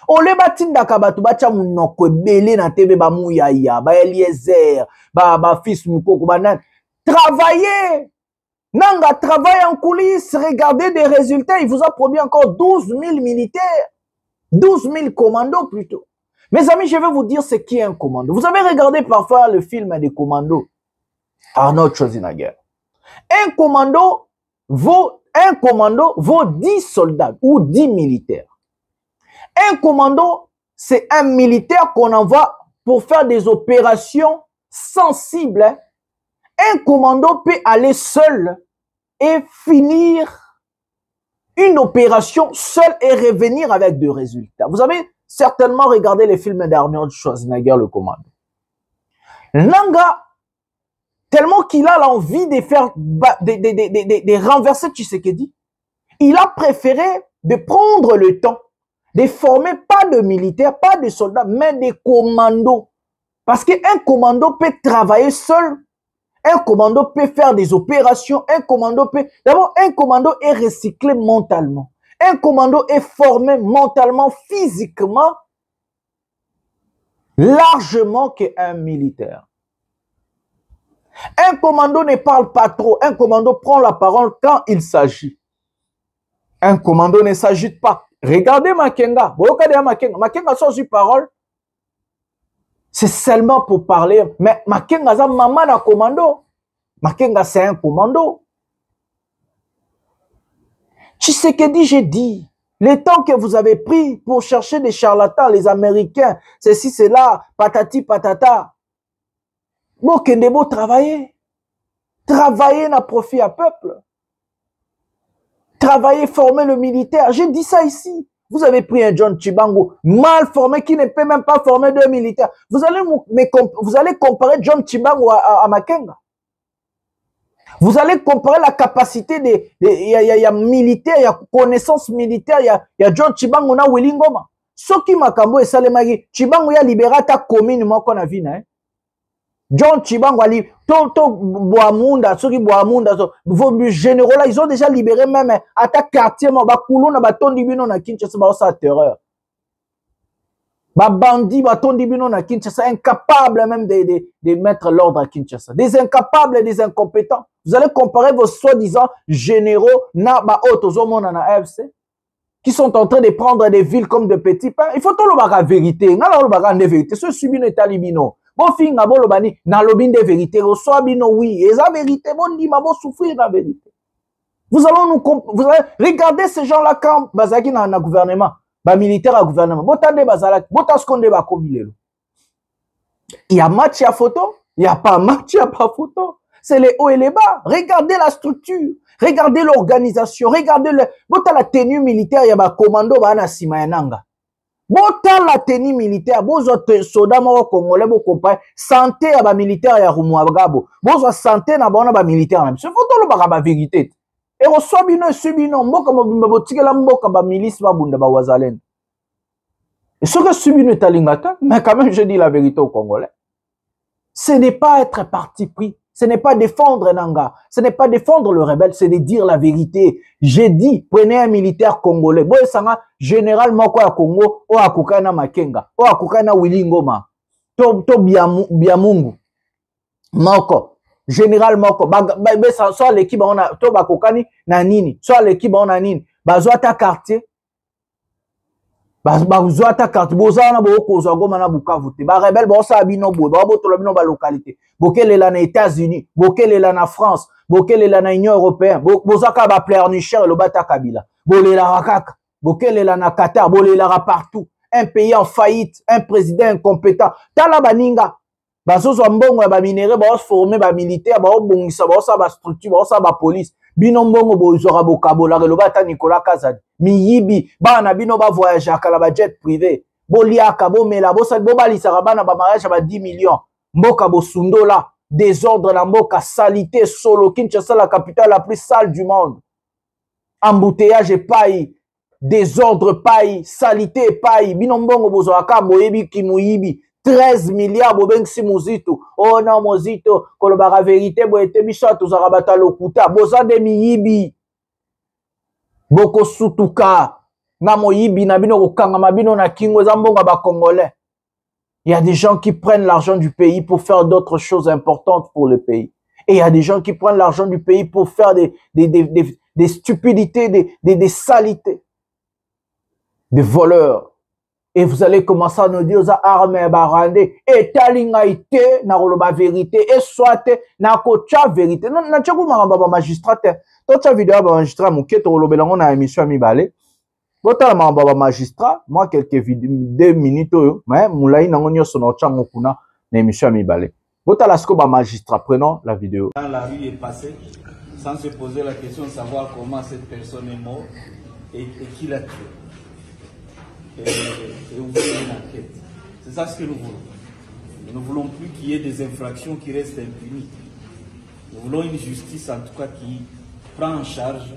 On les bâtit d'akabatu, bacha mounoko, belé na tebe ba mouyaya, ba Eliezer, ba fils moukoko, banan. Travaillez! Nanga travaille en coulisses, regardez des résultats, il vous a promis encore 12 000 militaires, 12 000 commandos plutôt. Mes amis, je vais vous dire ce qu'est un commando. Vous avez regardé parfois le film des commandos, Arnold Schwarzenegger. Un commando vaut 10 soldats ou 10 militaires. Un commando, c'est un militaire qu'on envoie pour faire des opérations sensibles. Un commando peut aller seul et finir une opération seul et revenir avec des résultats. Vous avez certainement regardé les films d'Arnold Schwarzenegger, le commando. Nangaa, tellement qu'il a l'envie de faire, de renverser Tshisekedi, il a préféré de prendre le temps de former pas de militaires, pas de soldats, mais des commandos. Parce qu'un commando peut travailler seul. Un commando peut faire des opérations. Un commando peut... D'abord, un commando est recyclé mentalement. Un commando est formé mentalement, physiquement, largement qu'un militaire. Un commando ne parle pas trop. Un commando prend la parole quand il s'agit. Un commando ne s'agite pas. Regardez Makenga. Makenga sort une parole. C'est seulement pour parler. Mais Makenga, c'est maman d'un commando. Makenga, c'est un commando. Tshisekedi, j'ai dit, les temps que vous avez pris pour chercher des charlatans, les Américains, ceci, cela, patati, patata. Bon, Kendebo, travailler. Travailler n'a profit à peuple. Travailler, former le militaire. J'ai dit ça ici. Vous avez pris un John Chibango mal formé qui ne peut même pas former deux militaires. Vous allez comparer John Chibango à Makenga. Vous allez comparer la capacité des militaires, il y a connaissance militaire, il y a John Chibango na Willingoma. Ce qui Makambo et Salemagi, Chibango ya libéré ta commune qu'on a vu, hein. John Chibango ali Toto Boamunda, ceux qui Boamunda, vos généraux là, ils ont déjà libéré même à ta quartier, Bakuluna, Batondibino na Kinshasa, ça terreur. Bandi, Batondibino na Kinshasa, incapable même de mettre l'ordre à Kinshasa. Des incapables et des incompétents. Vous allez comparer vos soi-disant généraux na Baotozomona na AFC qui sont en train de prendre des villes comme de petits pains. Il faut tout le la vérité. N'a le baga de vérité. Ce subino et talibino. Bon fin na bon lobani na lobin de vérité. Reçoit bino oui. Et la vérité bon dit ma bon souffrir la vérité. Vous allez regarder ces gens là quand bazaki na gouvernement, ba militaire à gouvernement. Botande bazalaki, botaskonde ba komilelo. Il y a match à photo, Il n'y a pas match, il n'y a pas photo. C'est les hauts et les bas. Regardez la structure. Regardez l'organisation. Regardez le... Bota la tenue militaire, il y a un commando, bana simayananga. Bota la tenue militaire, bozo soda moko congolais, bo compagnie. Santé, il y a un militaire, il y a Roumouagabo. Bozo santé, na bona ba militaire. C'est photo, le ba vérité. Et on soit bino, subino, mboka mobimba, botike la mboka ba milice, ba bunda, ba wazalen. Et ce que subino est à l'ingata, mais quand même, je dis la vérité aux Congolais. Ce n'est pas être parti pris. Ce n'est pas défendre Nanga. Ce n'est pas défendre le rebelle. C'est de dire la vérité. J'ai dit, prenez un militaire congolais. Boye sanga, généralement, quoi, à Congo, ou à Kukana Makenga, ou à Kukana Willingoma, to Biamungu, Moko. Généralement, soit l'équipe, on a, to Bakokani, Nanini, soit l'équipe, on a Nini, Bazouata quartier, Bazouata quartier, Bozana Boko, Zagoma na Bukavu, ba rebelle, Bosa Abino Bou, Babotolabino ba localité, Bokel est là na États-Unis, Bokel est là na France, Bokel est là na Union Européenne, Bozaka ba pleurnicher le Bata Kabila, Bolé la Rakaka, Bokel est là na Qatar, Bolé la partout, un pays en faillite, un président incompétent, Talabaninga. Bazozo mbongo ba minéré ba former ba militaire ba bongisa ba sa ba structure ba sa ba police bino mbongo bo zora bo kabola lo bata Nicolas Kazadi miyibi bana bino ba voyager kala ba jet privé bo liaka bo mela bo sa bo balisa bana ba mariage ba 10 millions mboka bo sundola désordre la mboka salité solo Kinshasa la capitale la plus sale du monde embouteillage et paille désordre paille salité paille bino mbongo bo zora ka moyebi kimuyibi 13 milliards bobengisi muzito oh non muzito kolobaka vérité boete biso tozaka bata lokuta boza de miyibi boko sutuka na moyibi na bino kokangama bino na kingo eza mbongo ba congolais. Il y a des gens qui prennent l'argent du pays pour faire d'autres choses importantes pour le pays et il y a des gens qui prennent l'argent du pays pour faire des stupidités, des saletés, des voleurs. Et vous allez commencer à nous dire aux armes barandé et talinga ite na roloba vérité et soit na kocha vérité non na tchako maramba magistrat to vidéo ba magistrat muketo rolobelango na émission mibale bota maramba magistrat moi quelques 2 minutes mais moulai nango nyoso na tchango kuna na émission mibale bota la sko ba magistrat prenons la vidéo. Dans la rue est passé sans se poser la question de savoir comment cette personne est morte et qui l'a tué. Et ouvrir une enquête. C'est ça ce que nous voulons. Nous ne voulons plus qu'il y ait des infractions qui restent impunies. Nous voulons une justice en tout cas qui prend en charge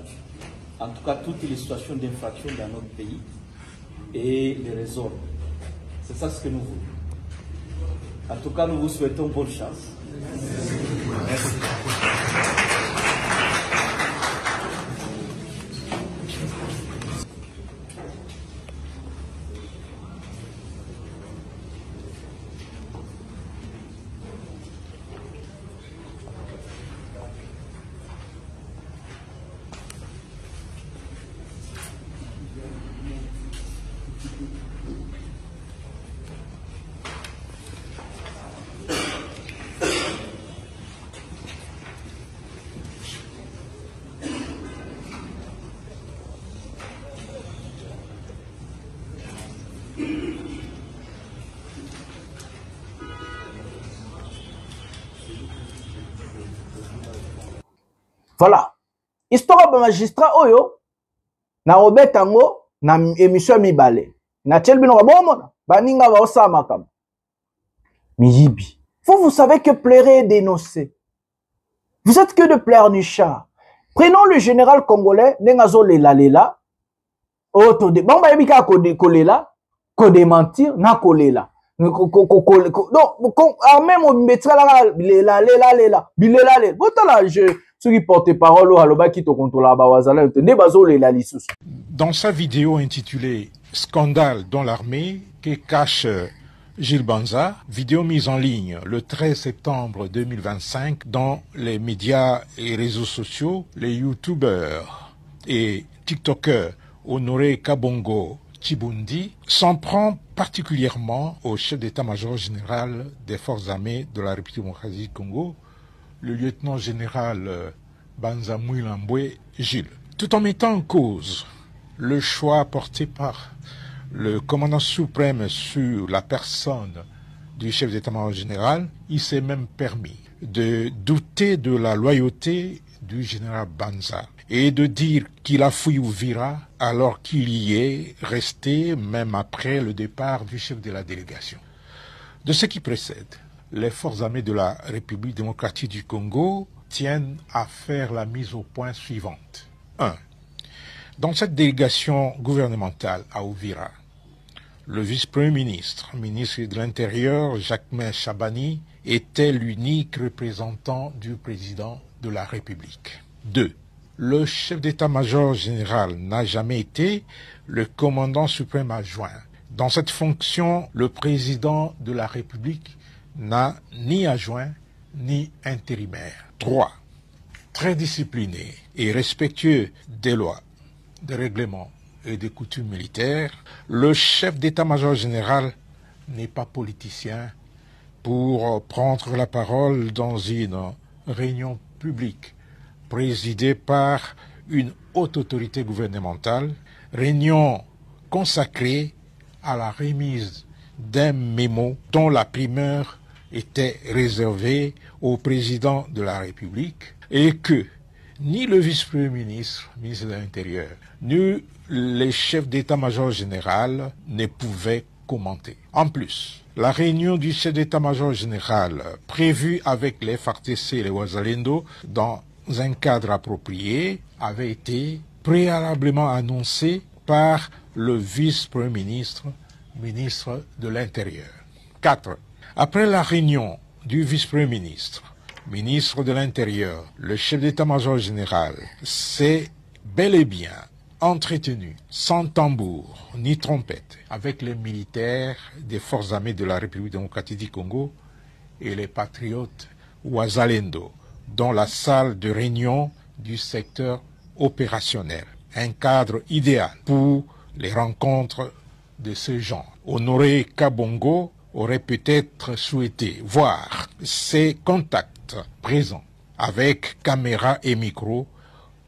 en tout cas toutes les situations d'infraction dans notre pays et les résolve. C'est ça ce que nous voulons. En tout cas, nous vous souhaitons bonne chance. Merci. Voilà. Histoire de magistrat oyo na robetango na émission mibale. Na tchelbino bomona baninga ba osama kam. Miyibi. Vous savez que plairer et dénoncer. Vous êtes que de pleurnichards. Prenons le général congolais nengazo lela. Auto de bon ba yebika ko lela, ko démentir na ko lela. Donc, même au métier lela. Ceux qui portent parole au Haloba qui te contrôlent à Bawazala, dans sa vidéo intitulée Scandale dans l'armée, que cache Gilles Banza, vidéo mise en ligne le 13 septembre 2025 dans les médias et réseaux sociaux, les youtubeurs et tiktokers Honoré Kabongo Chibundi s'en prend particulièrement au chef d'état-major général des forces armées de la République démocratique du Congo, le lieutenant-général Banza Mouilambwe Gilles, tout en mettant en cause le choix porté par le commandant suprême sur la personne du chef d'état-major général, il s'est même permis de douter de la loyauté du général Banza et de dire qu'il a fui Uvira alors qu'il y est resté même après le départ du chef de la délégation. De ce qui précède, les forces armées de la République démocratique du Congo tiennent à faire la mise au point suivante. 1. Dans cette délégation gouvernementale à Uvira, le vice-premier ministre, ministre de l'Intérieur, Jacquemain Chabani, était l'unique représentant du président de la République. 2. Le chef d'état-major général n'a jamais été le commandant suprême adjoint. Dans cette fonction, le président de la République n'a ni adjoint ni intérimaire. 3. Très discipliné et respectueux des lois, des règlements et des coutumes militaires, le chef d'état-major général n'est pas politicien pour prendre la parole dans une réunion publique présidée par une haute autorité gouvernementale, réunion consacrée à la remise d'un mémo dont la primeur était réservée au président de la République et que ni le vice-premier ministre, ministre de l'Intérieur, ni les chefs d'état-major général ne pouvaient commenter. En plus, la réunion du chef d'état-major général prévue avec les FARDC et les Wazalendo dans un cadre approprié avait été préalablement annoncée par le vice-premier ministre, ministre de l'Intérieur. 4. Après la réunion du vice-premier ministre, ministre de l'Intérieur, le chef d'état-major général s'est bel et bien entretenu sans tambour ni trompette avec les militaires des forces armées de la République démocratique du Congo et les patriotes Wazalendo dans la salle de réunion du secteur opérationnel. Un cadre idéal pour les rencontres de ce genre. Honoré Kabongo aurait peut-être souhaité voir ses contacts présents avec caméra et micro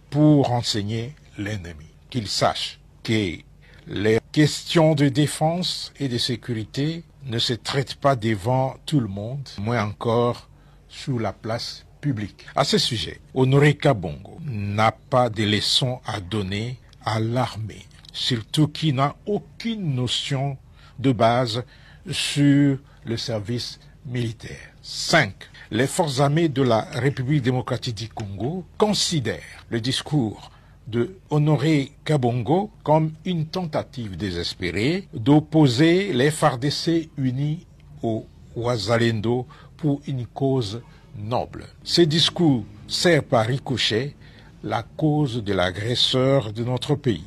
pour renseigner l'ennemi. Qu'il sache que les questions de défense et de sécurité ne se traitent pas devant tout le monde, moins encore sur la place publique. À ce sujet, Honoré Kabongo n'a pas de leçons à donner à l'armée, surtout qui n'a aucune notion de base sur le service militaire. 5. Les forces armées de la République démocratique du Congo considèrent le discours de Honoré Kabongo comme une tentative désespérée d'opposer les FARDC unis au Wazalendo pour une cause noble. Ce discours sert par ricochet la cause de l'agresseur de notre pays.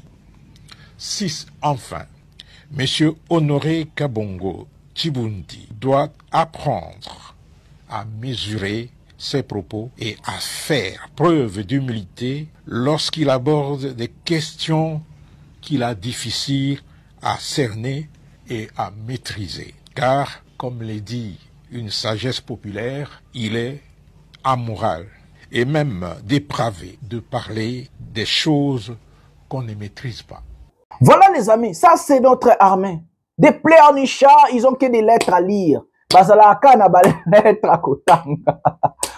6. Enfin, M. Honoré Kabongo Chibundi doit apprendre à mesurer ses propos et à faire preuve d'humilité lorsqu'il aborde des questions qu'il a difficiles à cerner et à maîtriser. Car, comme l'a dit une sagesse populaire, il est amoral et même dépravé de parler des choses qu'on ne maîtrise pas. Voilà les amis, ça c'est notre armée. Des pleurnichards, ils ont que des lettres à lire. Bazalaka na ba lettre à kotanga.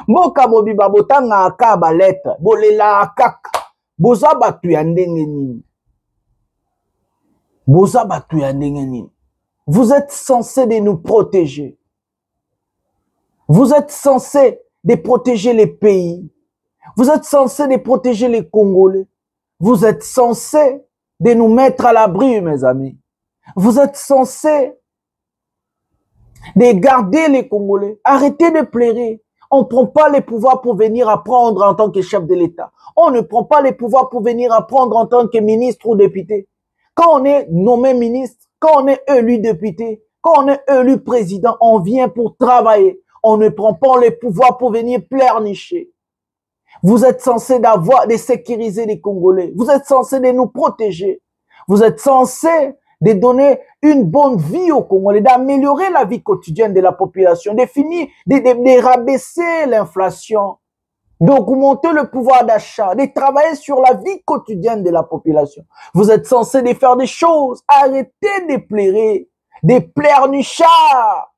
Moka bobi babotanga aka ba lettre. Bolela akaka. Boza batu ya ndenge nini. Boza batu ya ndenge nini. Vous êtes censés de nous protéger. Vous êtes censés de protéger les pays. Vous êtes censés de protéger les Congolais. Vous êtes censés de nous mettre à l'abri, mes amis. Vous êtes censés de garder les Congolais. Arrêtez de pleurer. On ne prend pas les pouvoirs pour venir apprendre en tant que chef de l'État. On ne prend pas les pouvoirs pour venir apprendre en tant que ministre ou député. Quand on est nommé ministre, quand on est élu député, quand on est élu président, on vient pour travailler. On ne prend pas les pouvoirs pour venir pleurnicher. Vous êtes censés de sécuriser les Congolais. Vous êtes censés de nous protéger. Vous êtes censés de donner une bonne vie aux Congolais, d'améliorer la vie quotidienne de la population, de rabaisser l'inflation, d'augmenter le pouvoir d'achat, de travailler sur la vie quotidienne de la population. Vous êtes censés de faire des choses. Arrêtez de pleurer, des pleurnichards.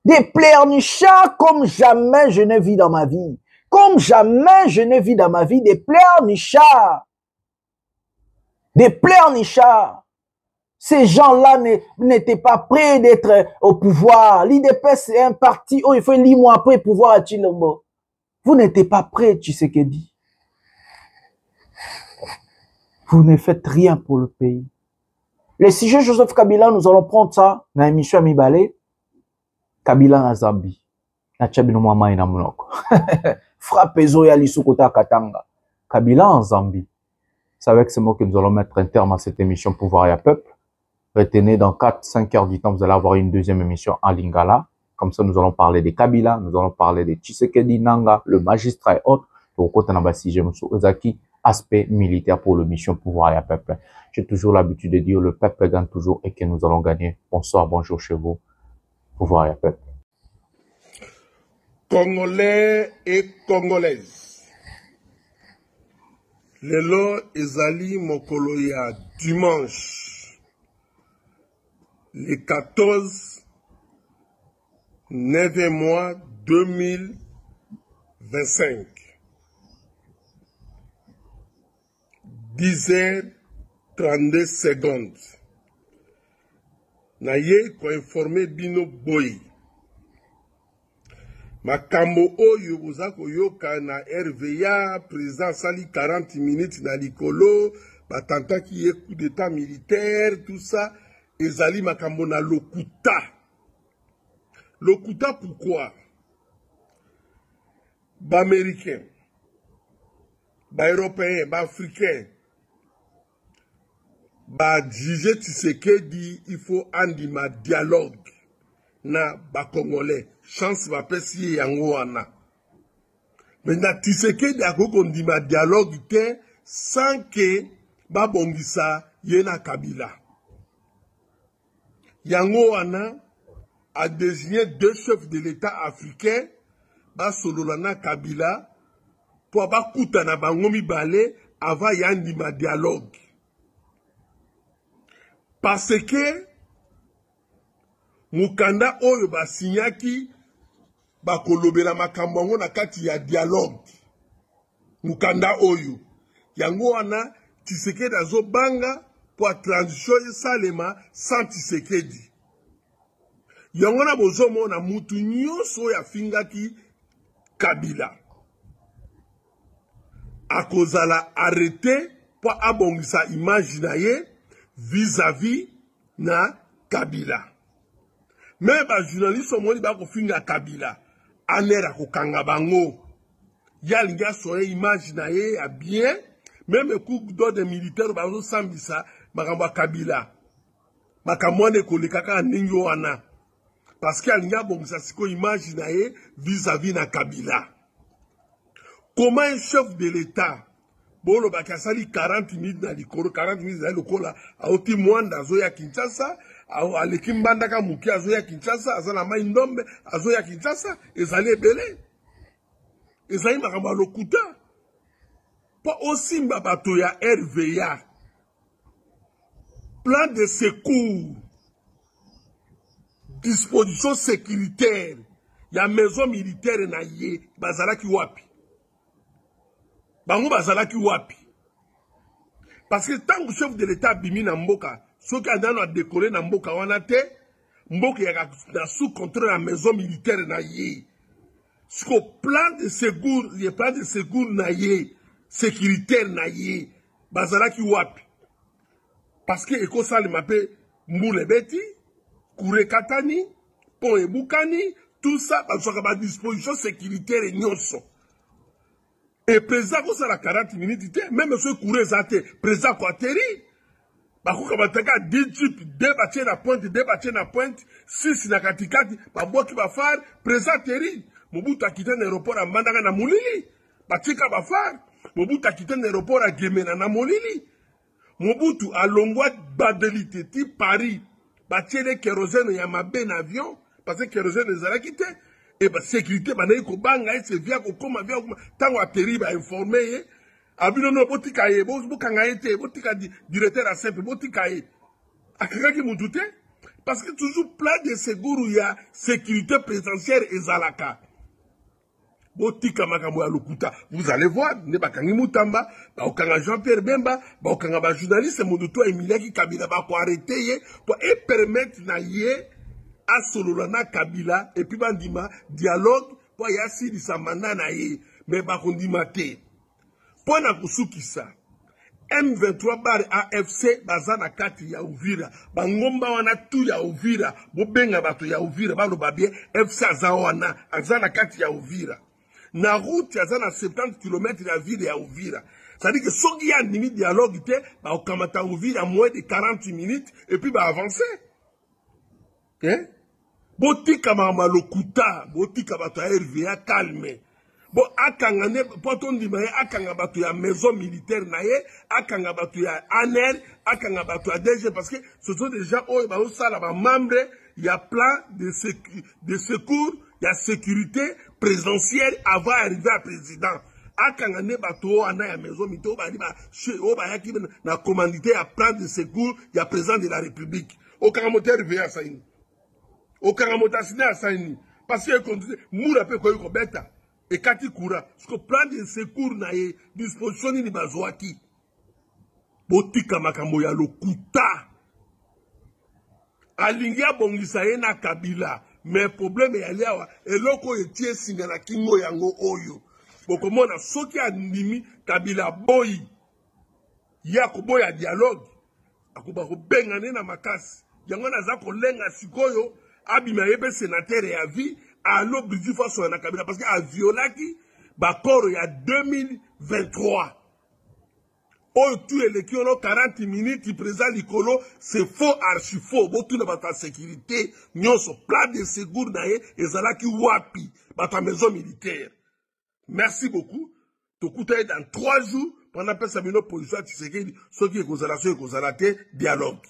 Des pleurnichards comme jamais je n'ai vu dans ma vie. Comme jamais je n'ai vu dans ma vie des pleurnichards. Des pleurnichards. Ces gens-là n'étaient pas prêts d'être au pouvoir. L'IDPS, c'est un parti où il faut 8 mois après pouvoir à Chilombo. Vous n'étiez pas prêts, Tshisekedi. Vous ne faites rien pour le pays. Le sujet Joseph Kabila, nous allons prendre ça dans l'émission Amibale. Kabila na Zambie. Na Tchabino Mama ina Munoko. Frappe Zoya Lisukota Katanga. Kabila en Zambie. C'est avec ces mots que nous allons mettre un terme à cette émission Pouvoir et Peuple. Retenez, dans 4-5 heures du temps, vous allez avoir une deuxième émission en Lingala. Comme ça, nous allons parler de Kabila, nous allons parler de Tshisekedi Nanga, le magistrat et autres. Donc, quand on a Ozaki, aspect militaire pour le mission Pouvoir et Peuple. J'ai toujours l'habitude de dire le peuple gagne toujours et que nous allons gagner. Bonsoir, bonjour chez vous. Pouvoir et Peuple. Congolais et Congolaises. Lelo ezali mokolo ya dimanche. Le 14 9e mois 2025. 10h32 secondes. Naye ko informé bino boy. Makambo oyo boza koyoka na RVA, président sali 40 minutes na likolo, batanta ki coup d'état militaire, tout ça, ezali makambo na lokuta. Lokuta pourquoi? Ba américain, ba européen, ba africain, ba juge Tshisekedi, il faut andima dialogue na ba congolais. Chance va pesi yango wana. Mais na Tshisekedi akoko ndima dialogue te sans que ba bongisa yena Kabila. Yango wana a désigné 2 chefs de l'État africain, ba Sololana Kabila, pour ba kutana bango mibale avant yandima dialogue. Parce que mukanda oyo ba signaki ba kolobela makambo yango na kati ya dialogue. Mukanda oyo yango wana Tshisekedi azobanga pour transition salema sans Tshisekedi. Yango na bozomo na mutu nyonso ya fingaki Kabila. Akozala arrêté pour abongisa image na ye vis-à-vis na Kabila. Mais ba journaliste omoni ba ko finga Kabila anera ko kanga bango ya linga soye image na ye a bien même coup d'ordre militaire ba zo sambisa makamba Kabila makamone ko lekaka ninyo wana parce que alinga bongisa siko image na ye vis-à-vis na Kabila. Comment un chef de l'État bolo bakasali 40 minutes na likoro 40 minutes na lokola a oti mwanda zo ya Kinshasa aleki mbandaka muki azo ya Kinshasa azana mai ndombe azo ya Kinshasa ezali ebele ezali makambo lokuta pa osimba bato ya RVA plan de secours disposition sécuritaire ya maison militaire na ye bazalaki wapi bango bazalaki wapi parce que tant que chef de l'État bimi na mboka soki andano a décoller na mboka wana te mboka ya na sous contrôle la maison militaire na ye siko plan de secours les plans de secours na ye sécuritaire na ye bazalaki wapi parce que eko sali mape mbule beti kure katani pont ebukani tout ça bazwaka ba disposition sécuritaire nyonso. Et président ko sala 40 minutes te même ce kure zate président ko atterri bakuka bataka 10 jeep débattre na pointe 6 na katikati baboki bafar président atterri Mobutu akita na aéroport a Mbandaka na Molili batika bafar Mobutu akita na aéroport a Gemena na Molili Mobutu alongwa badelite ti Paris batiele kérosène ya mabe na avion parce que kérosène ezalaki te et ba sécurité banayi ko banga ese via ko koma via tango atterri ba informer abino no botika ye bokanga ete botika directeur a simple botika ye akakaki mutu te Parce que toujours plein de séjours où il y a sécurité présidentielle et Zalaka. Botika makambo ya lokuta. Vous allez voir, ne bakangi Mutamba, baokanga Jean-Pierre Bemba, baokanga ba journaliste Moduto Emilaki Kabila ba ko arrêter ye pour permettre na ye a sololana Kabila et puis bandima dialogue pour ya sili sa manana ye mais ba kondima te. Pour na kusukisa M23 bar AFC bazana kati ya Uvira bangomba wana tu ya Uvira bobenga bato ya Uvira baloba bien FC azawana azana kati ya Uvira na route ya zana 70 km ya ville ya Uvira. C'est-à-dire que si il y a un dialogue, bah, on commence à Uvira à moins de 40 minutes et puis bah avancer. Hein? Botika mama lokuta, botika bato ya RVA calme. Bon, akangane, poton di maye, akanga bato ya maison militaire naye, akanga bato ya ANR, akanga bato ya DG, parce que ce sont des gens où bah, ça là, membres, il y a plein de secours, il y a sécurité présidentielle avant d'arriver à président. Akangane bato ana ya maison mito ba liba o ba yaki na commandité à prendre de secours il y a président de la République au karamoteur RVA saini au karamoteur sina saini parce que quand moura pe ko beta et kati kura ce que plan de secours na ye disposition ni bazwaki botika makambo ya lokuta alingia bongisa ye na Kabila mais problème ya liawa eloko etie singa na kingo yango oyo bokomona soki andimi Kabila boyi ya koboya dialogue akuba kobengane na makasi yango naza kolenga sikoyo abima yebe sénateur ya vie alo biji faso na Kabila parce que a violaki bakoro ya 2023 oyo tu eleki ono 40 minutes président likolo c'est faux archi faux botuna bata sécurité nyonso plan de secours na ye ezalaki wapi bata maison militaire. Merci beaucoup. Tokuta dans 3 jours pendant que Sabino position Tshisekedi, ce qui est consolation et consolation dialogue.